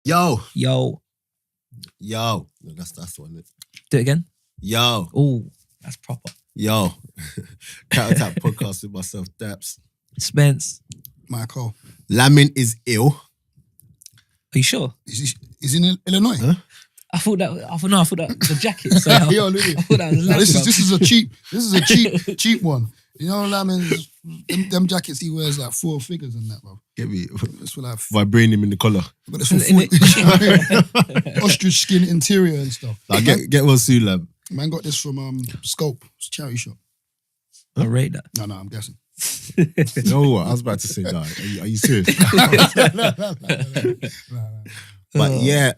Yo. No, That's the one. Do it again. Yo. Oh, that's proper. Yo. Counter-Attack podcast with myself, Daps. Spence. Michael. Lamin is ill. Are you sure? Is in Illinois? Huh? I thought that the jacket. So Yo, look I thought that was no, this is a cheap one. You know, Lamin's them jackets he wears like 4 figures and that, bro. Get me? It's for like Vibranium in the collar. but it's for ostrich skin interior and stuff. Like, get one soon, lab. Man got this from Scope, it's a charity shop. I rate that. No, I'm guessing. You know what? I was about to say that. Are you serious? But yeah,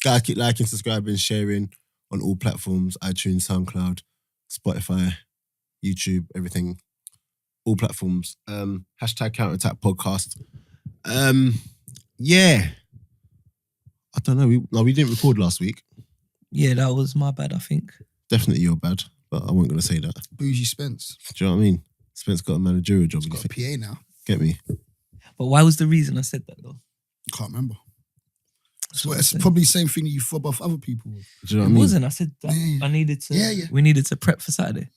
gotta keep liking, subscribing, sharing on all platforms: iTunes, Soundcloud, Spotify, YouTube, everything, all platforms. Hashtag Counter-Attack podcast. Yeah, I don't know. We didn't record last week. Yeah, that was my bad, I think. Definitely your bad, but I wasn't gonna say that. Bougie Spence. Do you know what I mean? Spence got a managerial job. He's got a PA now. Get me? But why was the reason I said that though? Can't remember. So it's probably the same thing you fob off other people with. Do you know what It I mean? wasn't. I said that Yeah. I needed to. Yeah. We needed to prep for Saturday.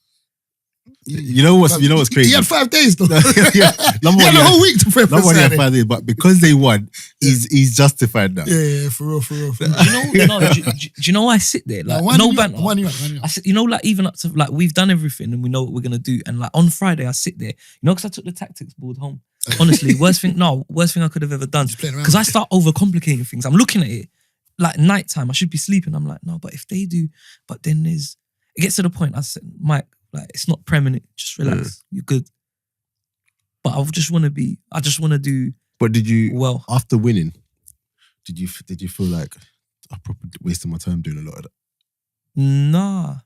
You know what's crazy? He had 5 days though. Yeah. Number He one, had a whole week to prep for Number one, he had Saturday. 5 days, but because they won, he's justified now. Yeah, for real. Do you know why I sit there? Like, Why no do banter. you I said, you know, like even up to like we've done everything and we know what we're gonna do. And like on Friday, I sit there, because I took the tactics board home. Honestly, worst thing I could have ever done. Just playing around Because I with it. start overcomplicating things. I'm looking at it like nighttime. I should be sleeping. I'm like, no, but if they do, but then it gets to the point. I said, Mike, like it's not permanent. Just relax. You're good. But I just want to do But did you, well. after winning, did you feel like I probably wasted my time doing a lot of that? Nah,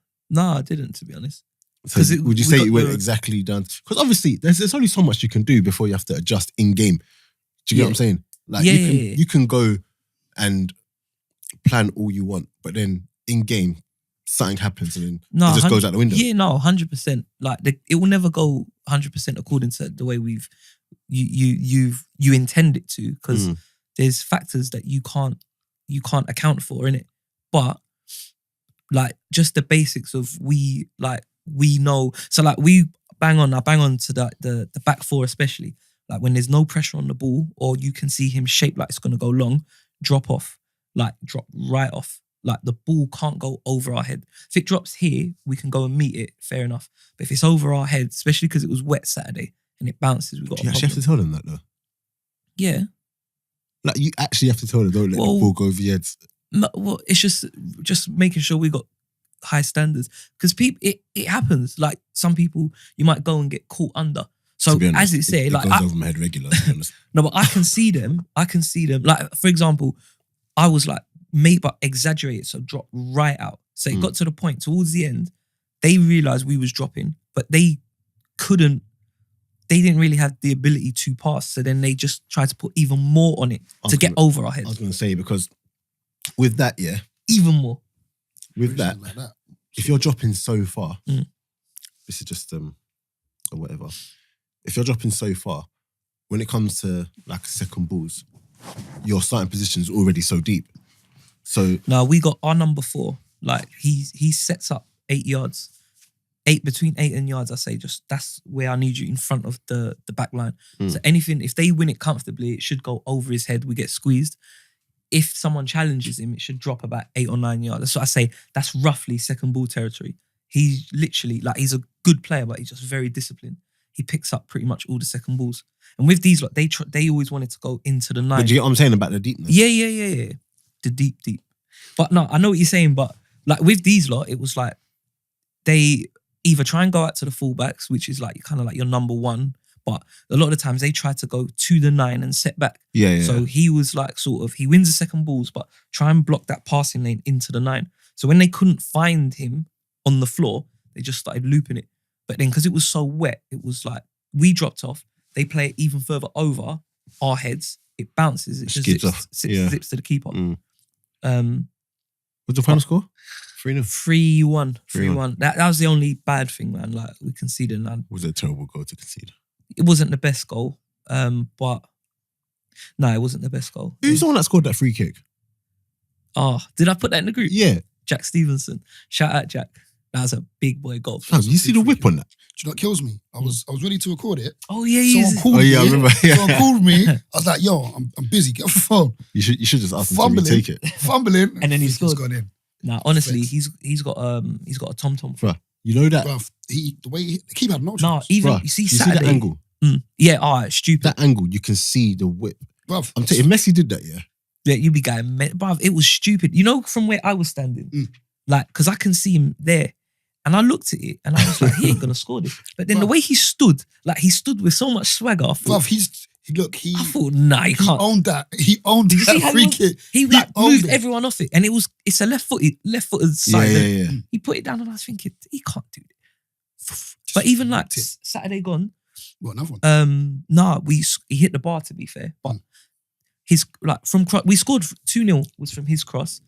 I didn't, to be honest. So 'Cause would you we say got it went the- exactly down? Because obviously there's only so much you can do before you have to adjust in game. Do you get what I'm saying? Like you can go and plan all you want, but then in game something happens and then it just goes out the window. Yeah, no, 100%. Like it will never go 100% according to the way you intend it to, because there's factors that you can't account for in it. But like just the basics of we know. So like I bang on to the back four, especially like when there's no pressure on the ball or you can see him shaped like it's gonna go long, drop right off. Like the ball can't go over our head. If it drops here, we can go and meet it, fair enough. But if it's over our head, especially because it was wet Saturday and it bounces, we've got You a actually have problem. to tell them that though. Yeah. Like you actually have to tell them, don't let the ball go over your heads. No, well, it's just making sure we got high standards. Because it happens. Like some people, you might go and get caught under. So To be honest, as it say, it like goes over my head regular, to be honest. no, but I can see them. Like for example, I was like made but exaggerated, so drop right out. So it got to the point towards the end, they realized we was dropping, but they didn't really have the ability to pass. So then they just tried to put even more on it to get over our I heads. was going to say, because with that, yeah, Even more. with that, Like that. if you're dropping so far, Mm. this is just or whatever. If you're dropping so far, when it comes to like second balls, your starting position is already so deep. So No, we got our number 4. Like he sets up 8 yards. Between 8 and yards, I say just that's where I need you in front of the back line. So anything, if they win it comfortably, it should go over his head. We get squeezed. If someone challenges him, it should drop about 8 or 9 yards. That's what I say. That's roughly second ball territory. He's literally like he's a good player, but he's just very disciplined. He picks up pretty much all the second balls. And with these, like they always wanted to go into the 9. but do you get what I'm saying about the deepness? Yeah. The deep. But no, I know what you're saying, but like with these lot, it was like they either try and go out to the fullbacks, which is like kind of like your number 1, but a lot of the times they try to go to the 9 and set back. Yeah. So he was like he wins the second balls, but try and block that passing lane into the 9. So when they couldn't find him on the floor, they just started looping it. But then because it was so wet, it was like we dropped off, they play it even further over our heads, it bounces, it just Skids off. zips to the keeper. What's the final score? 3-0. 3-1. 3-1. 3-1. That was the only bad thing, man. Like we conceded, man. Was it a terrible goal to concede? It wasn't the best goal, but No, it wasn't the best goal. Who's the one that scored that free kick? Oh, did I put that in the group? Yeah. Jack Stevenson. Shout out, Jack. That was a big boy goal. Fam, you see the whip on that? Do you know what kills me? I was ready to record it. Oh yeah, Someone called Oh yeah, I me. remember. Yeah. Someone called me. I was like, yo, I'm busy. Get off the phone. You should just ask him to Fumbling. retake it. Fumbling. And then he It's scored. gone in. Nah, honestly, Thanks. he's got a tom-tom. Bruh, you know that? Bruv, the way the keeper had no No, chance. even Bruh, you see you see Saturday. that angle? Yeah, it's stupid. That angle, you can see the whip. Bruv, I'm telling you, if Messi did that, yeah. Yeah, you be going, bruv, it was stupid. You know, from where I was standing, like, because I can see him there. And I looked at it and I was like, he ain't going to score this. But then the way he stood with so much swagger, I thought, bruv, I thought, nah, he can't. owned that. He owned Did you see that how free kick. He owned moved it. everyone off it. And it's a left-footed side. Yeah. He put it down and I was thinking, he can't do it. But even like Saturday gone, What, another one? he hit the bar, to be fair. But his, like, we scored 2-0 was from his cross.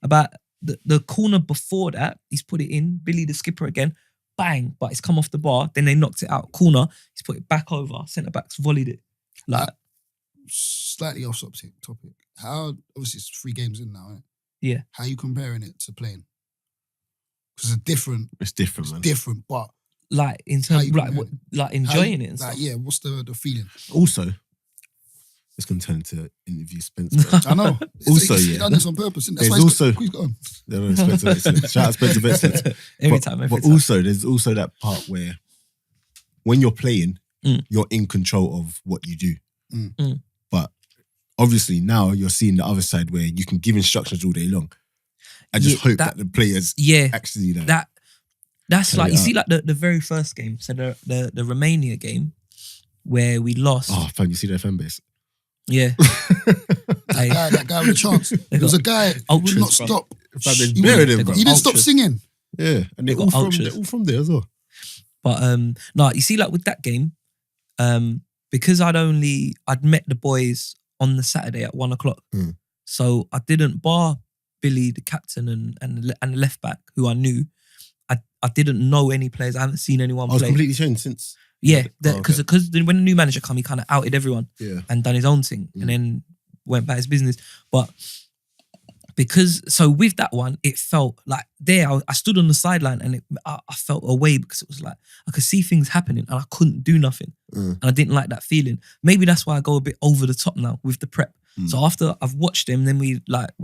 About the corner before that, he's put it in. Billy, the skipper again, bang, but it's come off the bar. Then they knocked it out. Corner, he's put it back over. Centre backs volleyed it. Like, Slightly off topic. How, obviously it's 3 games in now, innit? Yeah. How are you comparing it to playing? Because it's different. It's different, man. Different, but like in terms, like enjoying it and like, stuff. yeah, what's the feeling? Also, it's going to turn into interview Spence. I know. Also, He's yeah. done this on purpose. That's There's why also- he's got on. No, Spencer Vincent. Shout out Spencer Vincent. Every But time. also, there's also that part where when you're playing, Mm. you're in control of what you do. Mm. But obviously now you're seeing the other side where you can give instructions all day long. I just hope that the players actually that's carry like, it you out. see, like the very first game, so the Romania game where we lost. Oh, fam, you see their fan base. Yeah. That guy with a chance. There was a guy who would not ultras, bruv. stop. Fam, there's He bare of them, he bro. didn't stop Ultras. singing. Yeah, and they're They all got from ultras. there as well. But no, you see, like with that game, because I'd met the boys on the Saturday at 1:00, so I didn't bar Billy, the captain, and the left back who I knew. I didn't know any players. I haven't seen anyone I was play. completely changed since. Yeah, Oh, because when the new manager came, he kind of outed everyone and done his own thing, and then went about his business. But so with that one, it felt like I stood on the sideline and I felt away because it was like I could see things happening and I couldn't do nothing, and I didn't like that feeling. Maybe that's why I go a bit over the top now with the prep. So after I've watched them, then we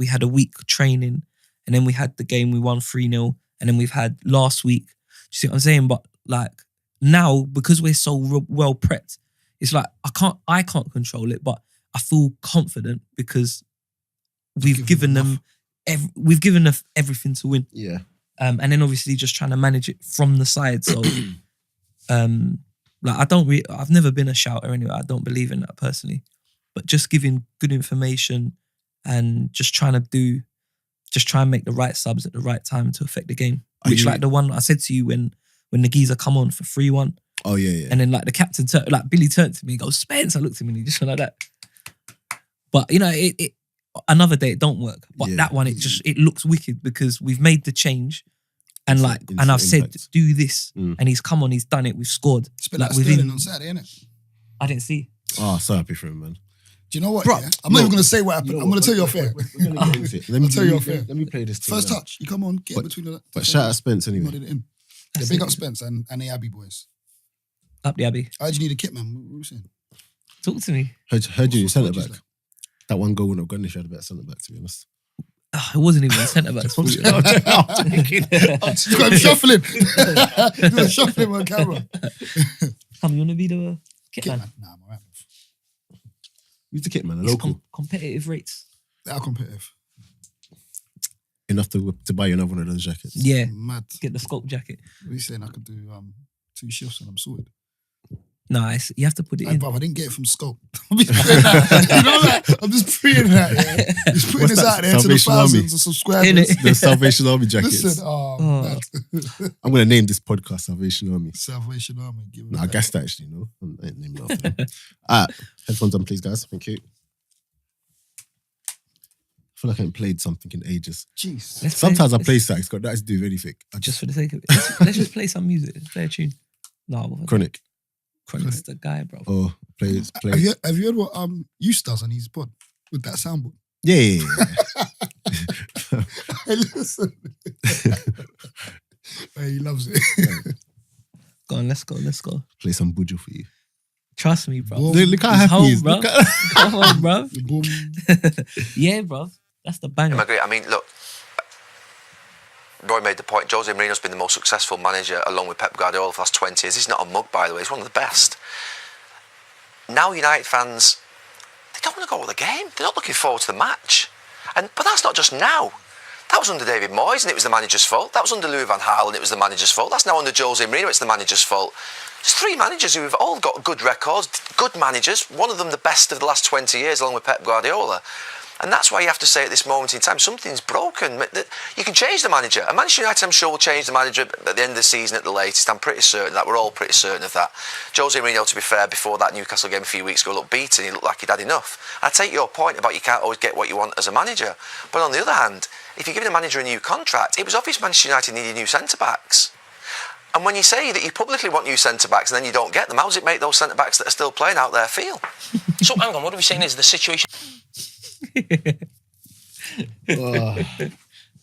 had a week training, and then we had the game, we won 3-0, and then we've had last week. Do you see what I'm saying? But like now, because we're so well prepped, it's like I can't control it, but I feel confident because we've given them everything to win. Yeah. And then obviously just trying to manage it from the side. So like I've never been a shouter anyway. I don't believe in that personally. But just giving good information and just trying and make the right subs at the right time to affect the game. Which like the one I said to you when the geezer come on for 3-1. Oh yeah. And then like the captain Billy turned to me and goes, Spence. I looked at him and he just went like that. But you know, it another day it don't work. But that one it looks wicked because we've made the change. And like, and I've said, do this. And he's come on, he's done it, we've scored. It's been like Sterling on Saturday, innit? I didn't see. Oh, so happy for him, man. Do you know what? Bro, yeah? I'm not even going to say what happened. I'm going to tell you off air. Let tell you off air. Let me play this. First touch. You come on, get between the... But shout out Spence anyway. Nodded it in. Yeah, big up Spence and the Abbey boys. Up the Abbey. I just need a kit, man. What were you saying? Talk to me. Heard you centre back. Like? That one goal wouldn't have gone if you had a better centre back, to be honest. It wasn't even a centre back. I'm shuffling. Doing shuffling on camera. Come, you want to be the kit man? Nah, I'm alright. Who's the kit man? A It's local. competitive rates. They are competitive. Enough to buy you another one of those jackets. Yeah. Mad. Get the scope jacket. What are you saying? I could do 2 shifts and I'm sorted. Nice. You have to put it Hey, in. bruv, I didn't get it from Scope. I'm just praying that. You know, like, I'm just preying that. Yeah? Just putting What's this that? out there to the Salvation thousands Army? of subscribers. Innit? The Salvation Army jackets. Listen, man. I'm going to name this podcast Salvation Army. Salvation Army. Give it No, I back. guessed that actually, no? I ain't naming it after them. Headphones on, please, guys. Thank you. I feel like I haven't played something in ages. Jeez. Sometimes I play sax, got that to do very thick. Just for the sake of it. Let's just play some music. Let's play a tune. No, Chronic. Chronic's the guy, bro. Or Plays. Have you heard what Eustace does on his pod with that soundboard? Yeah. Hey, listen. Hey, he loves it. Go on, let's go. Play some bujo for you. Trust me, bro. Boom. Look how He's happy home, he is. bro. Look at- Come on, bro. Boom. Yeah, bro. That's the banger. I mean, look, Roy made the point. Jose Mourinho's been the most successful manager, along with Pep Guardiola, for the last 20 years. He's not a mug, by the way. He's one of the best. Now United fans, they don't want to go to the game. They're not looking forward to the match. But that's not just now. That was under David Moyes and it was the manager's fault. That was under Louis van Gaal and it was the manager's fault. That's now under Jose Mourinho, it's the manager's fault. There's 3 managers who have all got good records, good managers, one of them the best of the last 20 years along with Pep Guardiola. And that's why you have to say at this moment in time, something's broken. You can change the manager. And Manchester United, I'm sure, will change the manager at the end of the season at the latest. I'm pretty certain that. We're all pretty certain of that. Jose Mourinho, to be fair, before that Newcastle game a few weeks ago, looked beaten. He looked like he'd had enough. I take your point about you can't always get what you want as a manager. But on the other hand, if you're giving a manager a new contract, it was obvious Manchester United needed new centre-backs. And when you say that you publicly want new centre-backs and then you don't get them, how does it make those centre-backs that are still playing out there feel? So hang on, what are we saying is the situation...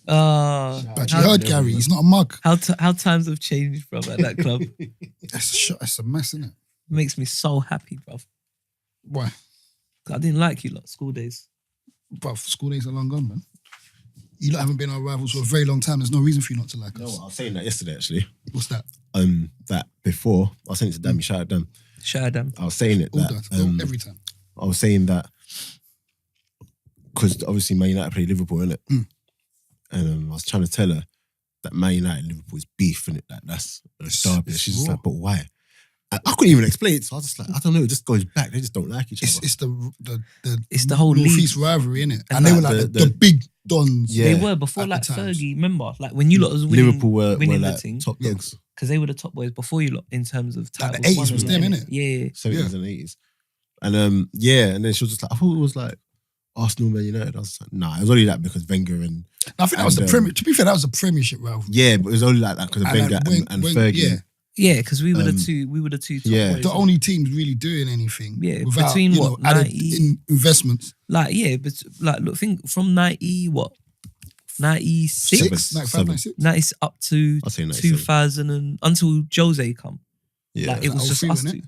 But you heard Gary, he's not a mug. How times have changed, bro, at that club. It's a mess, isn't it? Makes me so happy, bro. Why? I didn't like you lot, school days. Bruv, school days are long gone, man. You lot haven't been our rivals for a very long time. There's no reason for you not to like You know us. what, I was saying that yesterday, actually. What's that? That before, I was saying it to Dammy, shout out Dam. Shout out them. I was saying it All that, that. Every time. I was saying that because obviously Man United play Liverpool, innit? And I was trying to tell her that Man United and Liverpool is beef, innit? Like, that's a derby. it's She's just raw. like, but why? I couldn't even explain it, so I was just like, I don't know, it just goes back. They just don't like each other. It's the whole league. North-East rivalry, innit? And And they were like like the big dons. Yeah. They were before At like the times. Fergie, remember? Like when you lot was winning, Liverpool were winning like the thing. top Yeah. dogs, Because they were the top boys before you lot in terms of Like the titles 80s won was and them, that, innit? Yeah. 70s and 80s. And and then she was just like, I thought it was like Arsenal, Man United. I was like, nah, it was only that because Wenger and I think that was the Premier. To be fair, that was a Premiership rivalry. yeah, but it was only like that because of And Wenger and Fergie. Yeah, Yeah, because we were the two top yeah. boys. the only teams really doing anything. Yeah, without, between you know, what, added 90? investments. Like, yeah, but like look, think from 90 what? 96? Seven. 95, 96. 90 up to I'll say 97. 2000 and until Jose come. Yeah, Like it was just 03, us wasn't two.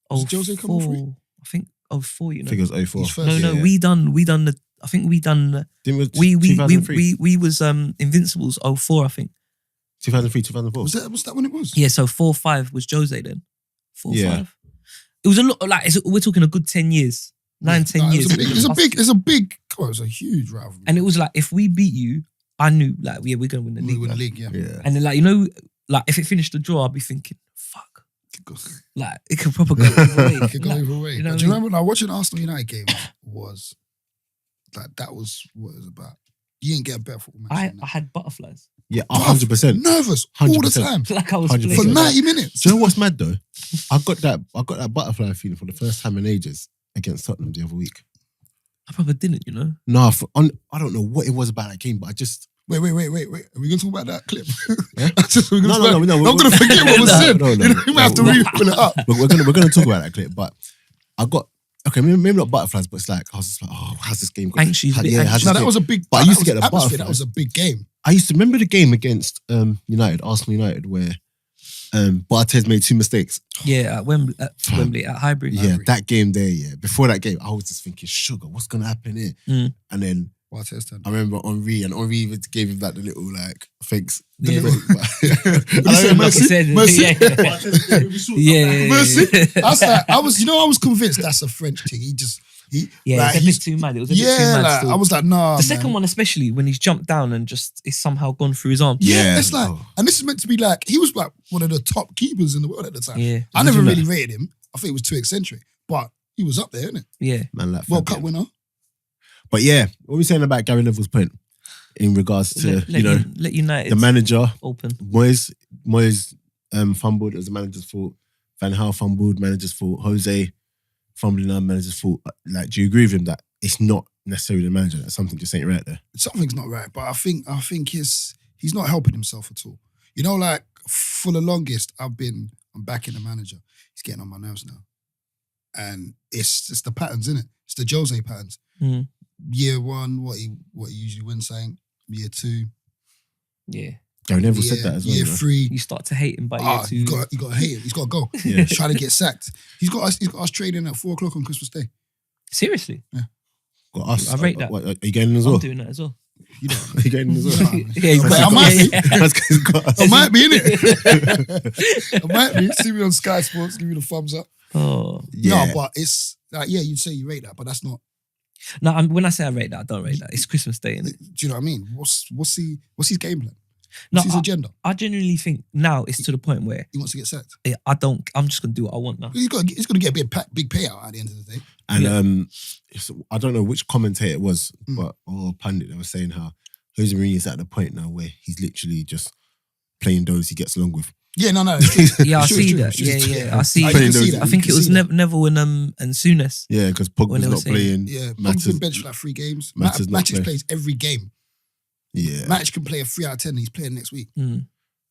Was Jose come on 03? I think 04, you I know. think it was 04. He's first. No, Yeah. we done the I think we done Didn't we 2003? we was Invincibles 04, I think. 2003, 2004. Was that when it was? Yeah, so 4-5 was Jose then. 4-5. Yeah. It was a lot like we're talking a good 10 years. 9-10 Nah, years. It's a big. Oh, it was a huge rivalry. And it was like if we beat you, I knew like yeah, we're gonna win the we league. win the bro. league, yeah. Yeah. And then like, you know, like if it finished the draw, I'd be thinking, fuck. Like it could probably go either way. It could go Like, either way. you know But what do you I mean? remember now watching Arsenal United game was like that was what it was about. You didn't get a better football match. than I that. had butterflies. Yeah, 100%. Nervous all the 100%. time Like I was 100%. for playing. 90 minutes. Do you know what's mad though? I got that butterfly feeling for the first time in ages against Tottenham the other week. I probably didn't, you know. No, I don't know what it was about that game, but I just Wait. Are we going to talk about that clip? Yeah? No. No, I'm going to forget what was said. No, You might have to re-pull it up. we're gonna talk about that clip. But I got maybe not butterflies, but it's like I was just like, oh, how's this game going? Anxious, bit how's anxious. this No, that game- was a big. But I used to get the atmosphere. butterflies. That was a big game. I used to remember the game against Arsenal United, where Barthez made 2 mistakes. Yeah, at Wembley, at Highbury. Yeah, that game there. Yeah, before that game, I was just thinking, sugar, what's gonna happen here? Mm. And then Barthez turned. I remember Henri even gave him like the little like thanks. Yeah. Mercy, said, mercy. Yeah. Mercy. I was convinced that's a French thing. Yeah, like, it's a bit too mad. It was a bit too mad like, still. I was like, nah. The second one, especially when he's jumped down and just it's somehow gone through his arm. Yeah, Yeah. it's like, Oh. and this is meant to be like, he was like one of the top keepers in the world at the time. Yeah, I never Imagine really rated him. I think he was too eccentric, but he was up there, isn't it? yeah. Man, like World Fabian. Cup winner. But yeah, what were we saying about Gary Neville's point in regards to Let United the manager open. Moyes fumbled, it was the manager's fault. Van Gaal fumbled, manager's fault. Jose fumbling, manager's fault. Like, do you agree with him that it's not necessarily the manager? That something just ain't right there. Something's not right, but I think he's not helping himself at all. You know, like for the longest, I'm backing the manager. He's getting on my nerves now. And it's just the patterns, isn't it? It's the Jose patterns. Year 1, what he usually wins saying. Year 2. Yeah. I never said that as well. Year 3. You start to hate him by year 2. You got to hate him. He's got to go. Yeah. Trying to get sacked. He's got us trading at 4:00 on Christmas Day. Seriously? Yeah. Got us. I rate that. What, are you getting in as well? I'm doing that as well. You know. Are you getting in as well? Yeah, he's I got- might be. That's 'cause he's got us. I might be in it. I might be. See me on Sky Sports. Give me the thumbs up. Oh. Yeah. No, but it's like, yeah, you'd say you rate that, but that's not. No, when I say I rate that, I don't rate that. It's Christmas Day, innit? Do you know what I mean? What's his game plan? No, What's his agenda? I genuinely think now it's to the point where He wants to get sacked. I'm just going to do what I want now. He's going to get a big payout at the end of the day. And I don't know which commentator it was, but or pundit, they were saying how Jose Mourinho is at the point now where he's literally just playing those he gets along with. Yeah, no. It's true. Yeah, I It's true, see it's true, that. it's true, it's true. Yeah. I see. You can see that. I think You it can was see that. Neville and Souness. Yeah, because When Pogba's they were not saying- playing. Yeah, Pogba's Matters, been benched for like 3 games. Matters not Matic play. plays every game. Yeah. Matic can play a 3 out of 10 and he's playing next week. Mm.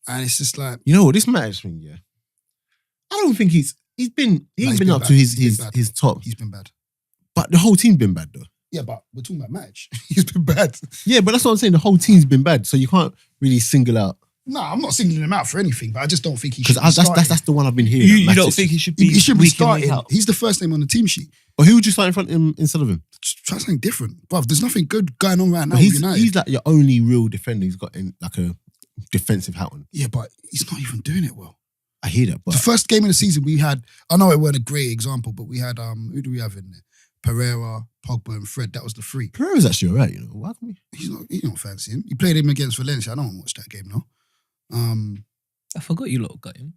And it's just like, You know what, this match thing, yeah. I don't think he ain't been been up bad. to He's been bad. his top. he's been bad. But the whole team's been bad though. Yeah, but we're talking about match. He's been bad. Yeah, but that's what I'm saying. The whole team's been bad. So you can't really single out. No, I'm not singling him out for anything, but I just don't think he should Because be starting. that's the one I've been hearing. You that don't Matic- think he should be He should be week in, starting. week out? He's the first name on the team sheet. Or who would you start in front of him instead of him? Just try something different. Bruv, there's nothing good going on right now But with United. he's like your only real defender. He's got in like a defensive hat on. Yeah, but he's not even doing it well. I hear that, The but first game of the season we had, I know it weren't a great example, but we had, who do we have in there? Pereira, Pogba and Fred. That was the 3. Pereira's actually alright, you know. Why can we? You don't fancy him. He played him against Valencia. I don't want to watch that game now. I forgot you lot got him.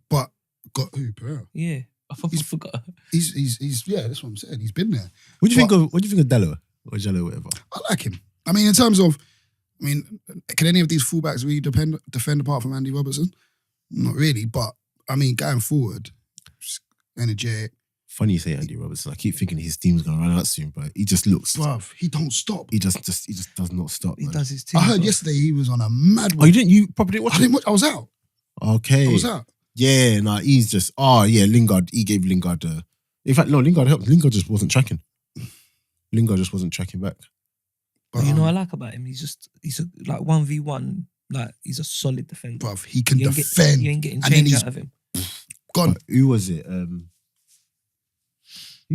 But got who? Pereira. Yeah. I forgot. He's yeah, that's what I'm saying. He's been there. What do you think of Dallo or Jallo, whatever? I like him. I mean, in terms of, can any of these fullbacks really defend apart from Andy Robertson? Not really, but I mean, going forward, just energetic. Funny you say Andy Robertson. I keep thinking his team's gonna run out soon, but he just looks. Bruv, he don't stop. He just does not stop. He Man. does his thing. I heard yesterday he was on a mad Oh, one. you didn't? You probably didn't watch I it? didn't watch. I was out. Okay. I was out. Yeah, no, he's just. Oh yeah, Lingard. He gave Lingard. In fact, no, Lingard helped. Lingard just wasn't tracking. Lingard just wasn't tracking back. But you know what I like about him? He's a, like 1v1. Like he's a solid defender. bruv, he can You ain't defend. you ain't getting and then change he's out of him. gone But who was it? Who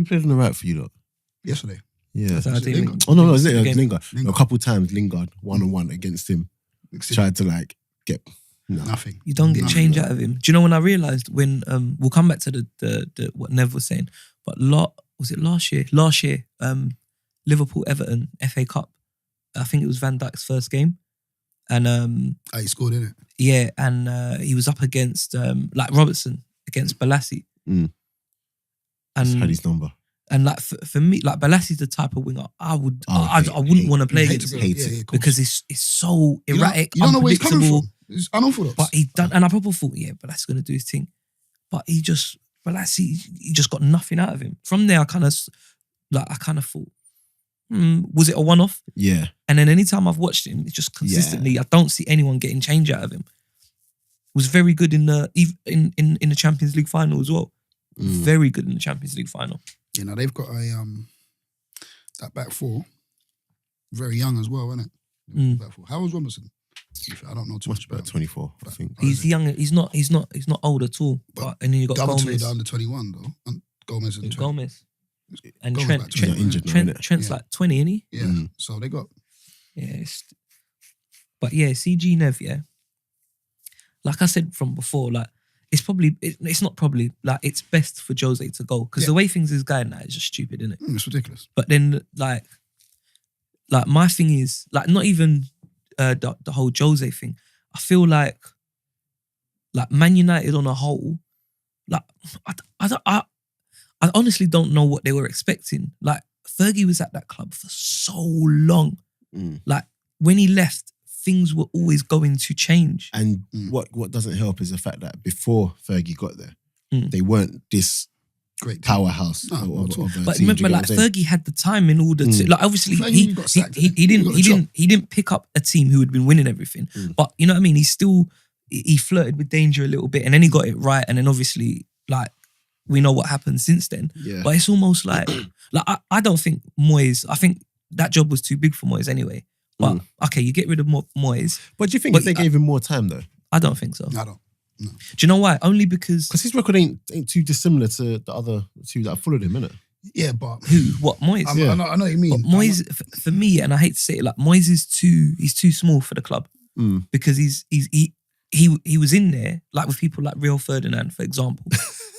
played on the right for you, lot? yesterday. Yeah. So I Was it think- Lingard? Oh no, it was Game. Lingard. Lingard. A couple times, Lingard 1-on-1 against him. Tried to like get. No. Nothing. You don't get Nothing. change out of him. Do you know when I realised when we'll come back to the what Nev was saying, but was it last year? Last year, Liverpool Everton FA Cup. I think it was Van Dijk's first game, and He scored, innit? yeah, and he was up against like Robertson against Balassi, Just had and his number. like for me, like Balassi's the type of winger I wouldn't hate- want to play Hate against to him go- hate yeah, it. yeah, of course. because it's so You don't- erratic, You don't know where he's coming unpredictable. from. It's unorthodox. But he done, and I probably thought, yeah, but that's gonna do his thing. But he just got nothing out of him. From there, I kind of thought, was it a one-off? Yeah. And then anytime I've watched him, it's just consistently, I don't see anyone getting change out of him. Was very good in the Champions League final as well. Very good in the Champions League final. You know, they've got a that back 4, very young as well, isn't it? Back 4. How was Robertson? I don't know too much about About him. 24, I think. He's young. He's not old at all. But and then you got The other two are Gomez. the under 21 though. And Gomez and Trent. Gomez. And Gomez Trent, about 20, He's injured now, Trent, innit? Trent's Yeah. like 20, isn't he? Yeah. So they got Yeah. But yeah, CG Nev, yeah. Like I said from before, like it's not probably like it's best for Jose to go because the way things is going now is just stupid, isn't it? it's ridiculous. But then like my thing is like not even the whole Jose thing. I feel like Man United on a whole, like I honestly don't know what they were expecting. Like Fergie was at that club for so long. Like when he left, things were always going to change. And what doesn't help is the fact that before Fergie got there, they weren't this Great powerhouse No, of a But team. Do remember, you get like what I'm saying? Fergie had the time in order to, like, obviously Fergie got sacked, he innit? He got a didn't pick up a team who had been winning everything. But you know what I mean? He flirted with danger a little bit, and then he got it right, and then obviously like we know what happened since then. Yeah. But it's almost like I don't think Moyes. I think that job was too big for Moyes anyway. But okay, you get rid of Moyes. But do you think if they gave him more time though? I don't think so. I don't. No. Do you know why? Only because his record ain't too dissimilar to the other two that followed him, innit? Yeah, but who? What Moyes? I know what you mean. But Moyes, for me, and I hate to say it, like Moyes is he's too small for the club because he was in there like with people like Rio Ferdinand, for example,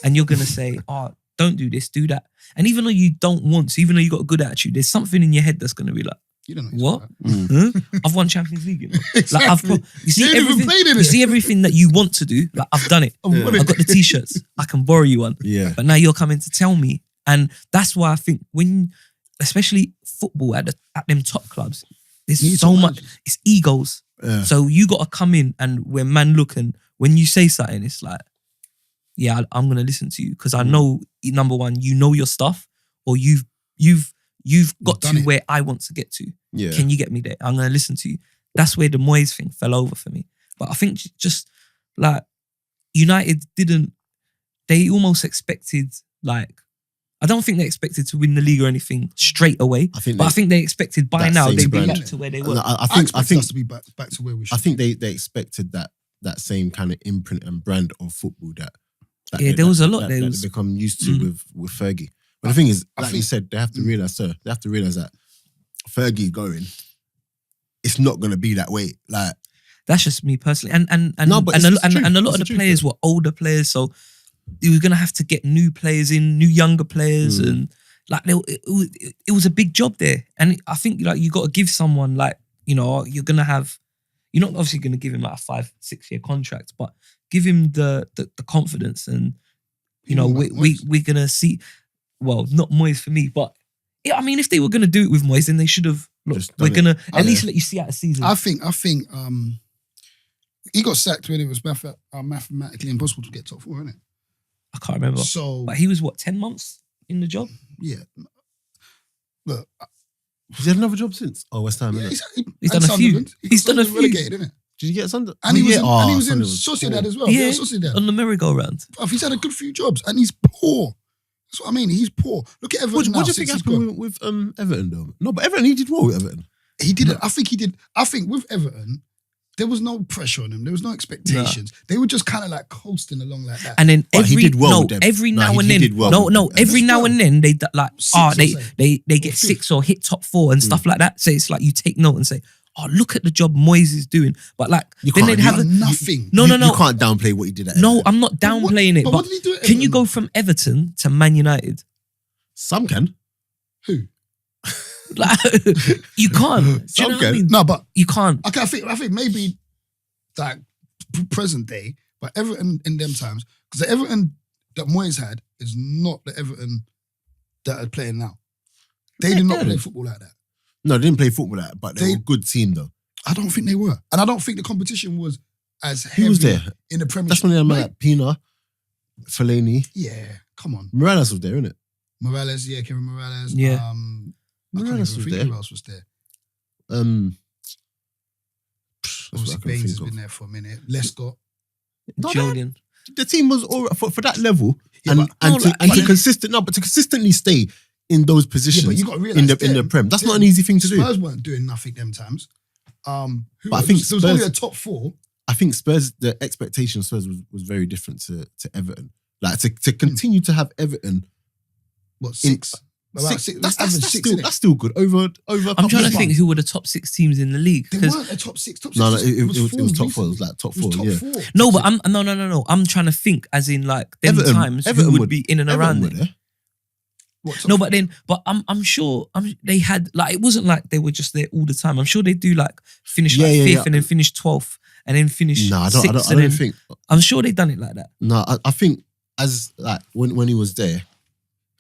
and you're gonna say, oh, don't do this, do that, and even though you don't want to, even though you got a good attitude, there's something in your head that's gonna be like, You don't know what? Huh? I've won Champions League. You know? Exactly. Like you see You ain't even everything. played in You it. see everything that you want to do. Like I've done it. Yeah. I've got the t-shirts. I can borrow you one. Yeah. But now you're coming to tell me, and that's why I think especially football at them top clubs, there's so much. It's egos. Yeah. So you got to come in, and when man look, and when you say something, it's like, yeah, I'm gonna listen to you because I know number one, you know your stuff, or you've got to where I want to get to. Yeah. Can you get me there? I'm going to listen to you. That's where the Moyes thing fell over for me. But I think just like United they almost expected like, I don't think they expected to win the league or anything straight away. I think they expected by now they'd be back to where they were. I think us to be back to where we should. I think they expected that same kind of imprint and brand of football that there was a lot that they become used to with Fergie. But the thing is, like you said, they have to realise that Fergie going, it's not going to be that way. Like that's just me personally, and a lot of the players were older players, so you were going to have to get new players in, new younger players, and like it was a big job there. And I think like you got to give someone like, you know, you're not obviously going to give him like a 5-6 year contract, but give him the confidence, and you know we're going to see. Well, not Moyes for me, but yeah, I mean, if they were going to do it with Moyes, then they should have. Look, we're going to at least let you see out a season. I think he got sacked when it was mathematically impossible to get top 4, innit? I can't remember. So, but he was 10 months in the job? Yeah. Look, has he had another job since? Oh, West Ham, innit? He's done a few. He's done a few. Relegated, innit? Did you get Sunderland? And he was in Sociedad as well. Yeah, Sociedad. On the merry-go-round. He's had a good few jobs, and he's poor. That's what I mean. He's poor. Look at Everton. What do you think happened with Everton though? No, but Everton, he did well with Everton. He didn't. I think he did. I think with Everton, there was no pressure on him. There was no expectations. No. They were just kind of like coasting along like that. And then every now and then they like they get 6 or hit top 4 and stuff like that. So it's like you take note and say, oh, look at the job Moyes is doing. But like, then they'd have nothing. No. You can't downplay what he did at Everton. No, I'm not downplaying it. But what did he do at Everton? Can you go from Everton to Man United? Some can. Who? Like, you can't. Do you know what I mean? No, but you can't. Okay, I think maybe like present day, but Everton in them times, because the Everton that Moyes had is not the Everton that are playing now. They did not play football like that. No, they didn't play football like that, but they were a good team though. I don't think they were. And I don't think the competition was as heavy. Who was there? In the Premier League. That's when they had like Pina, Fellaini. Yeah, come on. Morales was there, innit? Morales, yeah, Kevin Morales. Yeah. Morales was there. Who else was there? Obviously, Baines has been there for a minute. Lescott. Julian. The team was all right for that level. Yeah, to consistently stay in those positions, but you got to realise in the Prem. That's not an easy thing to do. Spurs weren't doing nothing them times. But I think there was only a top 4. I think Spurs, the expectation of Spurs was very different to Everton. Like to continue to have Everton. What, 6? That's still good. Over. I'm trying to think who were the top 6 teams in the league. They weren't the top 6. Top 6. No, it was top 4. It was like top 4. Yeah. 4. No, but no. I'm trying to think as in like them times who would be in and around there. No, but I'm sure they had like, it wasn't like they were just there all the time. I'm sure they do like finish 5th and then finish 12th and then finish 6th. I don't think. I'm sure they done it like that. No, I think as like when he was there,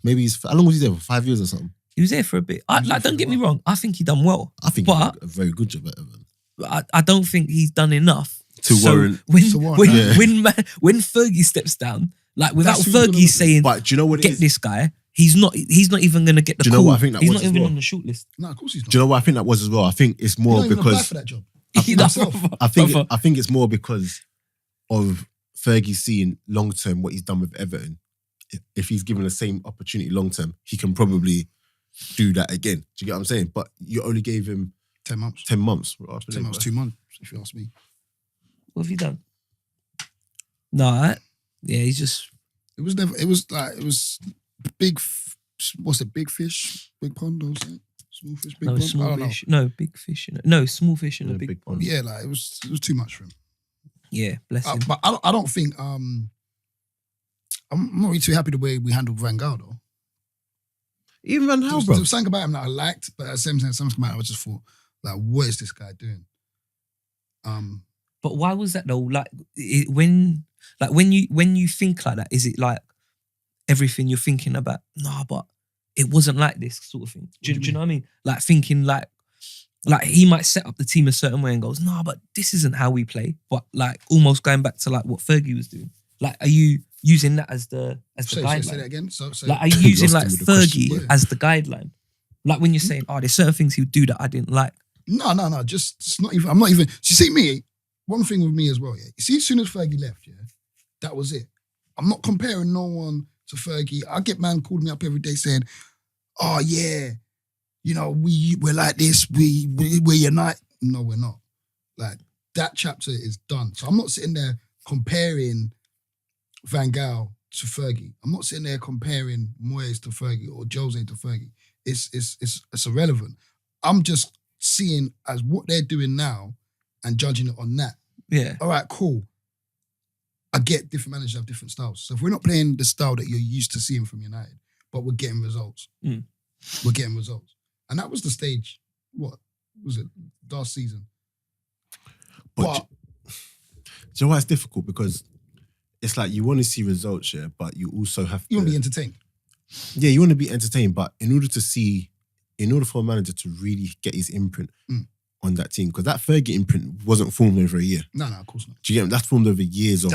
maybe how long was he there for? 5 years or something? He was there for a bit. Don't get me wrong. I think he done well. I think he did a very good job at Everton. I don't think he's done enough to warrant. When Fergie steps down, like without Fergie saying, but do you know what get this guy? He's not even going to get the call. Do you know what I think that he's was not even well? on the short list. No, of course he's not. Do you know what I think that was as well? I think it's more because for that job. I think it's more because of Fergie seeing long term what he's done with Everton. if he's given the same opportunity long term, he can probably do that again. Do you get what I'm saying? But you only gave him 10 months. 10 months. 10 months, 2 months, if you ask me. What have you done? No, he's just. It was big, what's it, big fish, big pond, or something? Small fish, big pond? Small fish. No, big fish. Small fish in a big pond. Yeah, like it was too much for him. Yeah, bless him. But I don't think, I'm not really too happy the way we handled Van Gaal, though. Even Van Gaal, bro. There was something about him that I liked, but at the same time, something about it I just thought, like, what is this guy doing? But why was that though? Like when you think like that, is it like everything you're thinking about? Nah, but it wasn't like this sort of thing. Do you know what I mean? Like thinking like he might set up the team a certain way and goes, nah, but this isn't how we play. But like almost going back to like what Fergie was doing. Like, are you using that as the guideline? Say that again. So like, are you using like Fergie as the guideline? Like when you're saying, oh, there's certain things he would do that I didn't like. No. Just it's not even. I'm not even. You see me. One thing with me as well. Yeah. You see, as soon as Fergie left, yeah, that was it. I'm not comparing no one to Fergie. I get man calling me up every day saying, "Oh yeah, you know we're like this. We're unite." No, we're not. Like that chapter is done. So I'm not sitting there comparing Van Gaal to Fergie. I'm not sitting there comparing Moyes to Fergie or Jose to Fergie. It's irrelevant. I'm just seeing as what they're doing now and judging it on that. Yeah. All right, cool. I get different managers have different styles. So if we're not playing the style that you're used to seeing from United, but we're getting results. We're getting results. And that was the stage, what was it, last season? But do you know why it's difficult? Because it's like you want to see results, yeah, but you also have to... You want to be entertained. Yeah, you want to be entertained, but in order for a manager to really get his imprint on that team, because that Fergie imprint wasn't formed over a year. No, of course not. Do you get me? That's formed over years of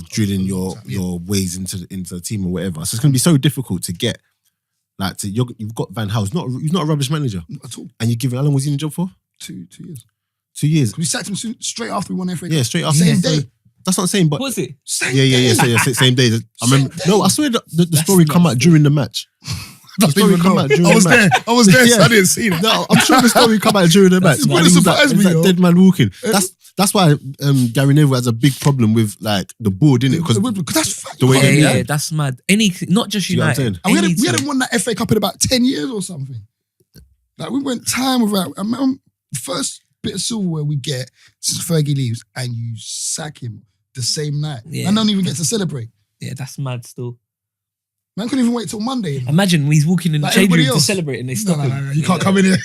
drilling your ways into the team or whatever. So it's going to be so difficult to get. Like, you've got Van Gaal. He's not a rubbish manager. Not at all. And you're giving, how long was he in the job for? 2 years. 2 years. We sacked him straight after we won FA Cup. Yeah, straight after. Same day. That's what I'm saying, but... Was it? Same day. Same day. I remember... No, I swear the story come out during the match. The story come out during the match. I was there, so I didn't see that. No, I'm sure the story come out during the match. It wouldn't surprise me, yo. Dead man walking. That's why Gary Neville has a big problem with like the board, innit? Because that's fact. the way Yeah, that's mad. Anything, not just United. And we hadn't won that FA Cup in about 10 years or something. Like we went time without. I remember the first bit of silverware we get since Fergie leaves, and you sack him the same night. Yeah. And don't even get to celebrate. Yeah, that's mad still. Man couldn't even wait till Monday. You know? Imagine he's walking in the like change room to else. celebrate and they stop him. No, you can't come in here.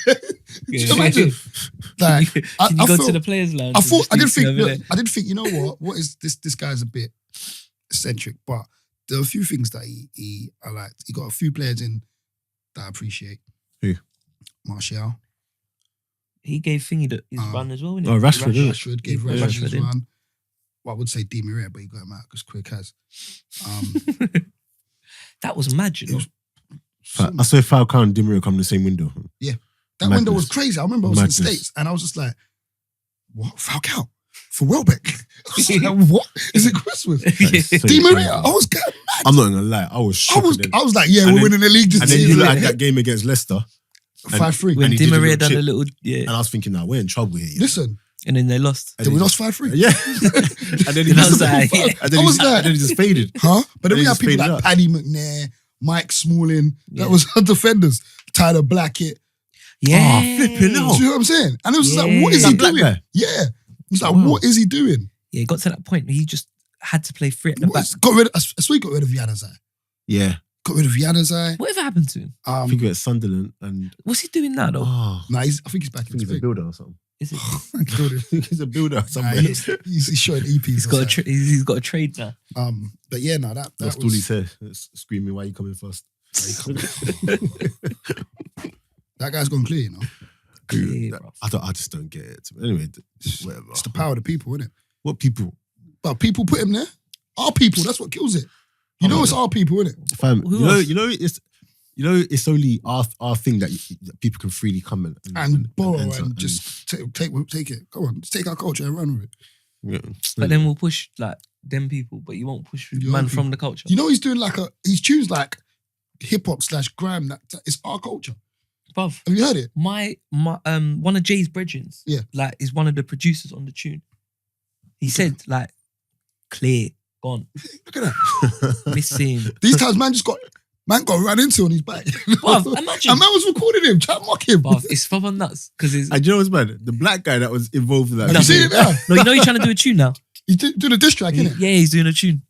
Just imagine. Like, Can you go to the players' lounge? I did think, you know what is this guy's a bit eccentric, but there are a few things that I liked. He got a few players in that I appreciate. Who? Martial. He gave Thingy his run as well, didn't he? Oh, Rashford. Rashford gave Rashford his run. Well, I would say Di Maria, but he got him out because Quick has. That was mad, you know. I saw Falcao and Di Maria come in the same window. Yeah. That window was crazy. I remember I was in the States and I was just like, what? Falcao? For Welbeck? I was like, what? Is it Christmas? Di Maria? I was getting mad. I'm not going to lie. I was shocked. I was like, yeah, we're winning the league this season. And then you like that game against Leicester. 5-3. When Di Maria done a little, And I was thinking, nah, we're in trouble here. Listen. And then they lost. Then we lost 5-3. Yeah. And then he just faded. Huh? But then we had people like Paddy McNair, Mike Smalling. That was our defenders. Tyler Blackett. Yeah. Oh, flipping out. Do you know what I'm saying? And it was like, what is he doing? Guy. Yeah. It's like, what is he doing? Yeah, he got to that point where he just had to play free at the back. I swear he got rid of Januzaj. Yeah. Got rid of Januzaj. Whatever happened to him? I think he went Sunderland and... What's he doing now though? I think he's back in he's a builder or something. Is it? He's a builder somewhere. He's showing EPs. He's got a trade now. But yeah, no, that That's all he said. Screaming, why are you coming first? That guy's gone clear, you know. I just don't get it. Anyway, whatever. It's the power of the people, isn't it? What people? But people put him there. Our people, that's what kills it. You know it's our people, isn't it? Fam, it's only our thing that people can freely come and borrow and just take it. Go on, just take our culture and run with it. Yeah. But then we'll push like them people, but you won't push Your man people. from the culture. You know, he's doing he's tunes like hip hop / grime. It's our culture. Bruv, Have you heard it? my one of Jay's brethrens, Yeah. like, is one of the producers on the tune. He said, like, clear, gone, Look at that. missing. These times, man got ran into on his back. Bruv, imagine. And man was recording him, trying to mock him. Bruv, it's proper nuts because it's. And do you know what's bad? The black guy that was involved in that. Have you seen it now? No, you know he's trying to do a tune now. He's doing a diss track, innit? Yeah, he's doing a tune.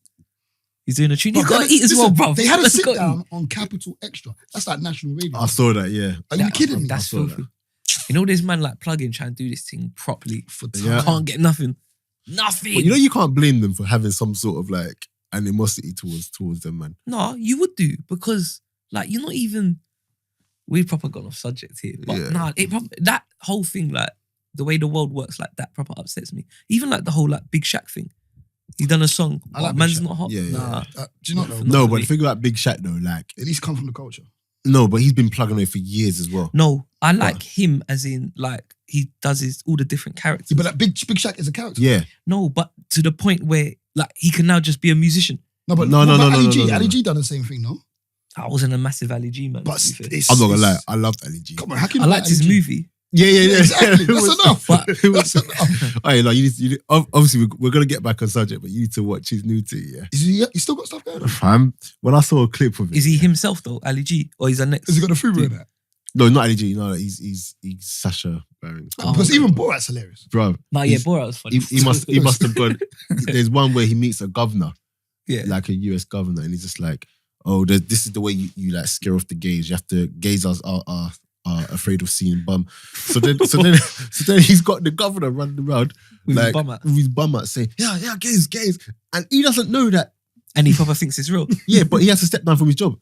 He's doing a tune. You Bruv, gotta eat as well, listen, bruv. They had a Let's sit go down eat. on Capital Extra. That's like national radio. I saw that, yeah. Are you kidding me? That's I saw filthy. You know, this man like plug-in trying to do this thing properly. For Yeah. time. Can't get nothing. Nothing. But you know, you can't blame them for having some sort of like animosity towards them, man. No, you would do because like you're not even. We proper gone off subject here, but Yeah. nah, that whole thing, like the way the world works, like that proper upsets me. Even like the whole like Big Shaq thing. He done a song. I like Big Man's Shaq. not hot. Yeah, yeah. Nah. Do you not know? No, but really. the thing about Big Shaq though, like, At least come from the culture. no, but he's been plugging away for years as well. No, I like him as in like he does all the different characters. Yeah, but that Big Shaq is a character. Yeah. No, but to the point where like he can now just be a musician. No, but No, what no, about no, Ali no, G? no, no, Ali no. G done the same thing, no? I wasn't a massive Ali G man. But to be fair. it's, I'm not gonna lie, it's- I loved Ali G. Come on, how can I you liked like his Ali G? movie. Yeah. Exactly. It That's was- enough. But It was- That's enough. Hey, like, you need, obviously we're gonna get back on subject, but you need to watch his new thing, yeah. Is he still got stuff going on? Fam, when I saw a clip of it, is he himself though, Ali G, or is that next? Has he got a free in that? no, not Ali G, no, he's Sasha Baron. Oh. Because even Borat's hilarious. Bro, Nah, yeah, Borat was funny. he must have gone. There's one where he meets a governor, Yeah. like a US governor, and he's just like, oh, this is the way you like scare off the gays. You have to gays are afraid of seeing bum. So then he's got the governor running around With his like bum out. with his bum out saying, yeah, gays, and he doesn't know that. And he probably thinks it's real. Yeah, but he has to step down from his job.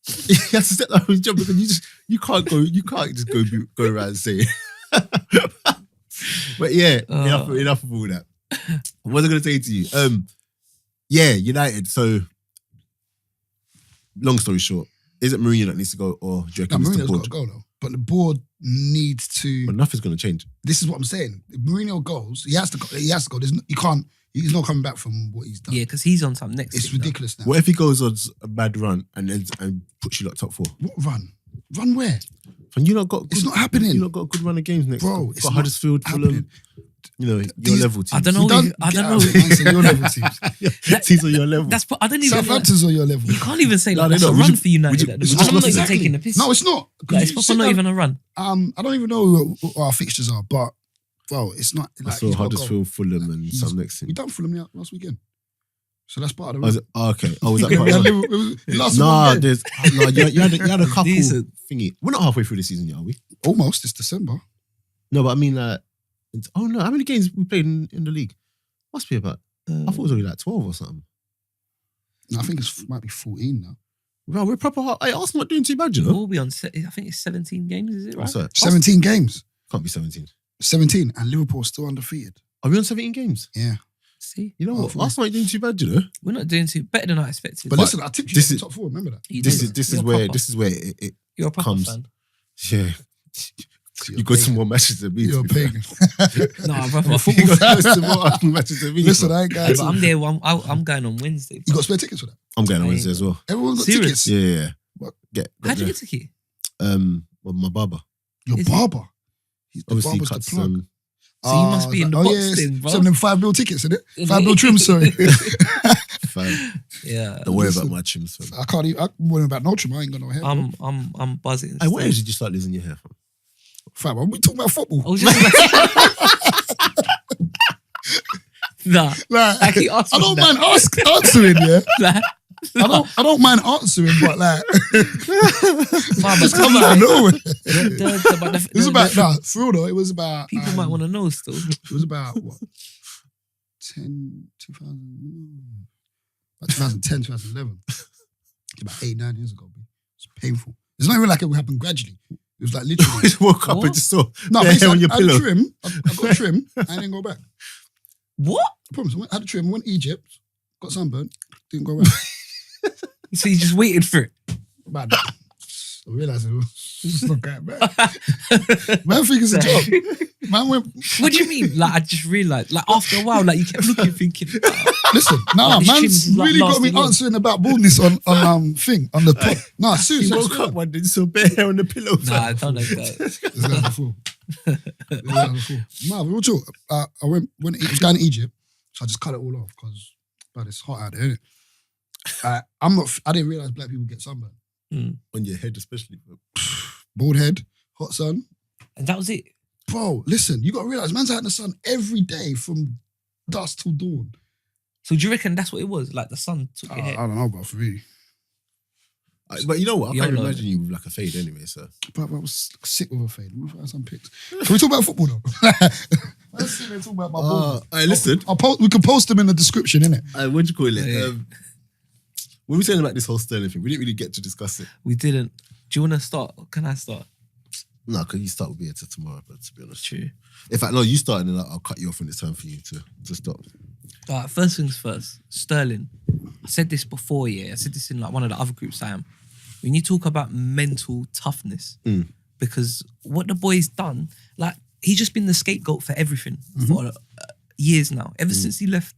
He has to step down from his job because you can't just go around and say it. But yeah, enough of all that. What was I going to say to you? Yeah, United. So, long story short, is it Mourinho that needs to go, or do you No, reckon it's the Mourinho's got board? to go though. But the board needs to. But nothing's going to change. This is what I'm saying. If Mourinho goes, he has to go. He has to go. You can't. He's not coming back from what he's done. Yeah, because he's on something next. It's thing now. ridiculous now. What if he goes on a bad run and puts you like top four? What run? Run where? And you not got. It's not happening. You not got a good run of games next. Bro, Got it's not Huddersfield, happening. Fulham. You know, your These- level teams. I don't know. I don't know. Your level teams. Teams on your level. That's. I don't even. Like, Southampton's on your level. you can't even say No, like they're that's a not. We run just- for United. we at just the moment. I'm not lost even exactly. taking the piss. No, it's not. Like, it's proper not even a run. I don't even know who our fixtures are, but bro, it's not. I Like, saw he's got to go. Huddersfield, Fulham, and He's- some next thing. We done Fulham last weekend, so that's part of Oh, the. is it- oh, okay. Oh, was that We part had of it? Liverpool- it was last Nah, one game. there's no. You had a couple These are- thingy. We're not halfway through the season yet, are we? Almost. It's December. No, but I mean, oh no, how many games we played in the league? Must be about. I thought it was only like 12 or something. No, I think it might be 14 now. Bro, we're proper hard. Hey, Arsenal not doing too bad, you We'll know. all be on. I think it's 17 games. Is it right? What's that? 17 games. Can't be 17. 17, and Liverpool still undefeated. Are we on 17 games? Yeah. See, You know Oh, what? for Arsenal ain't doing too bad, you know. we're not doing too better than I expected. But listen, I tipped you this in is- the top four. Remember that? You This did. is You're where proper. it You're a proper comes. fan. yeah. You got some more matches than me. You're to be fair. pagan. Nah, brother. You got some more Arsenal matches than me. Listen, bro. I ain't Yeah, guys. but I'm there. I'm going on Wednesday. You bro. got spare tickets for that? I'm going on Wednesday as well. Everyone's got Serious? tickets. Yeah. What? Get How'd you there. get a ticket? Well, my barber. Your Is it? barber. The Obviously barber's cuts the plug. So you must be in the oh, box yeah, then, bro. Some of them 5 mil tickets, isn't it? 5 mil trim, sorry. fam. Yeah. Don't worry Listen. about my trims, fam. I can't even, I'm worrying about no trim. I ain't got no hair. I'm buzzing. Hey, what age did you start losing your hair from? Fam, we talking about football. I was just nah. Like, I keep asking I don't that. mind answering, yeah. Like, I don't mind answering, but like, Nah, but just come out of nowhere. the- It was about for real though. It was about people might want to know still. It was about what 2010, 2011. It's about 8-9 years ago. B. It's painful. It's not even like it would happen gradually. It was like You literally. just woke up What? and just saw No, the hair on basically, your I had a pillow. trim. I got a trim. I didn't go back. What? I promise. I had a trim. Went to Egypt. Got sunburnt. Didn't go back. So you just waited for it. Bad. I realised it's not going back. Man think it's a job. Man went... What do you mean? Like, I just realised, like, after a while, like, you kept looking, thinking, Listen, this man's trim's, like, really got me lasting long. answering about baldness on the pod. Nah, He seriously. woke up one day, so bare hair on the pillow. nah, I don't like that. This guy's a fool. Nah, we were talking. I went when it was down in Egypt, so I just cut it all off because it's hot out there, innit? I didn't realise black people get sunburn. On your head, especially. Bald head, hot sun. And that was it. Bro, listen, you got to realise, man's out in the sun every day from dusk till dawn. So do you reckon that's what it was? Like the sun took your I hair? don't know, but for me. But you know what? I You can't don't know. imagine you with like a fade anyway, so. But I was sick with a fade. Let me find some pics. Can we talk about football though? Let's sit there and talk about my ball. Listen. We can post them in the description, innit? What do you call it? Yeah. What were we saying about this whole Sterling thing? We didn't really get to discuss it. We didn't. Do you want to start? Or can I start? No, because you start with me until tomorrow, but to be honest. True. In fact, no, you start and then I'll cut you off when it's time for you to stop. All right, first things first. Sterling. I said this before, yeah. I said this in like one of the other groups I am. When you talk about mental toughness, because what the boy's done, like, he's just been the scapegoat for everything for years now, ever since he left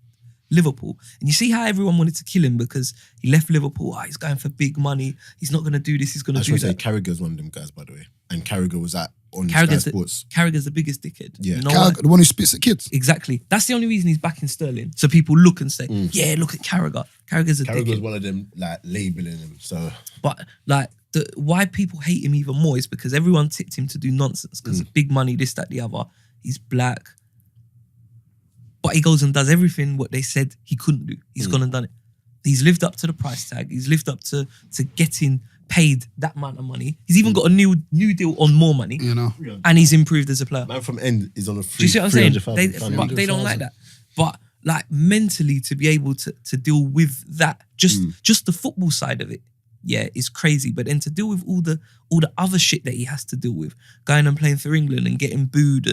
Liverpool. And you see how everyone wanted to kill him because he left Liverpool. He's going for big money. He's not going to do this. He's going I to just do want to say that. Carragher's one of them guys, by the way. And Carragher was on Sky Sports. Carragher's the biggest dickhead. Yeah. You know why? The one who spits at kids. Exactly. That's the only reason he's back in Sterling. So people look and say, yeah, look at Carragher. Carragher's a Carragher was dickhead. one of them, like, labelling him, so... But like why people hate him even more is because everyone tipped him to do nonsense because big money, this, that, the other. He's black. But he goes and does everything what they said he couldn't do. He's gone and done it. He's lived up to the price tag. He's lived up to getting paid that amount of money. He's even got a new deal on more money. You know. And he's improved as a player. Man from End is on a Do you see what I'm saying? But they don't 300,000. like that. But like mentally to be able to deal with that, just the football side of it, yeah, is crazy. But then to deal with all the other shit that he has to deal with, going and playing for England and getting booed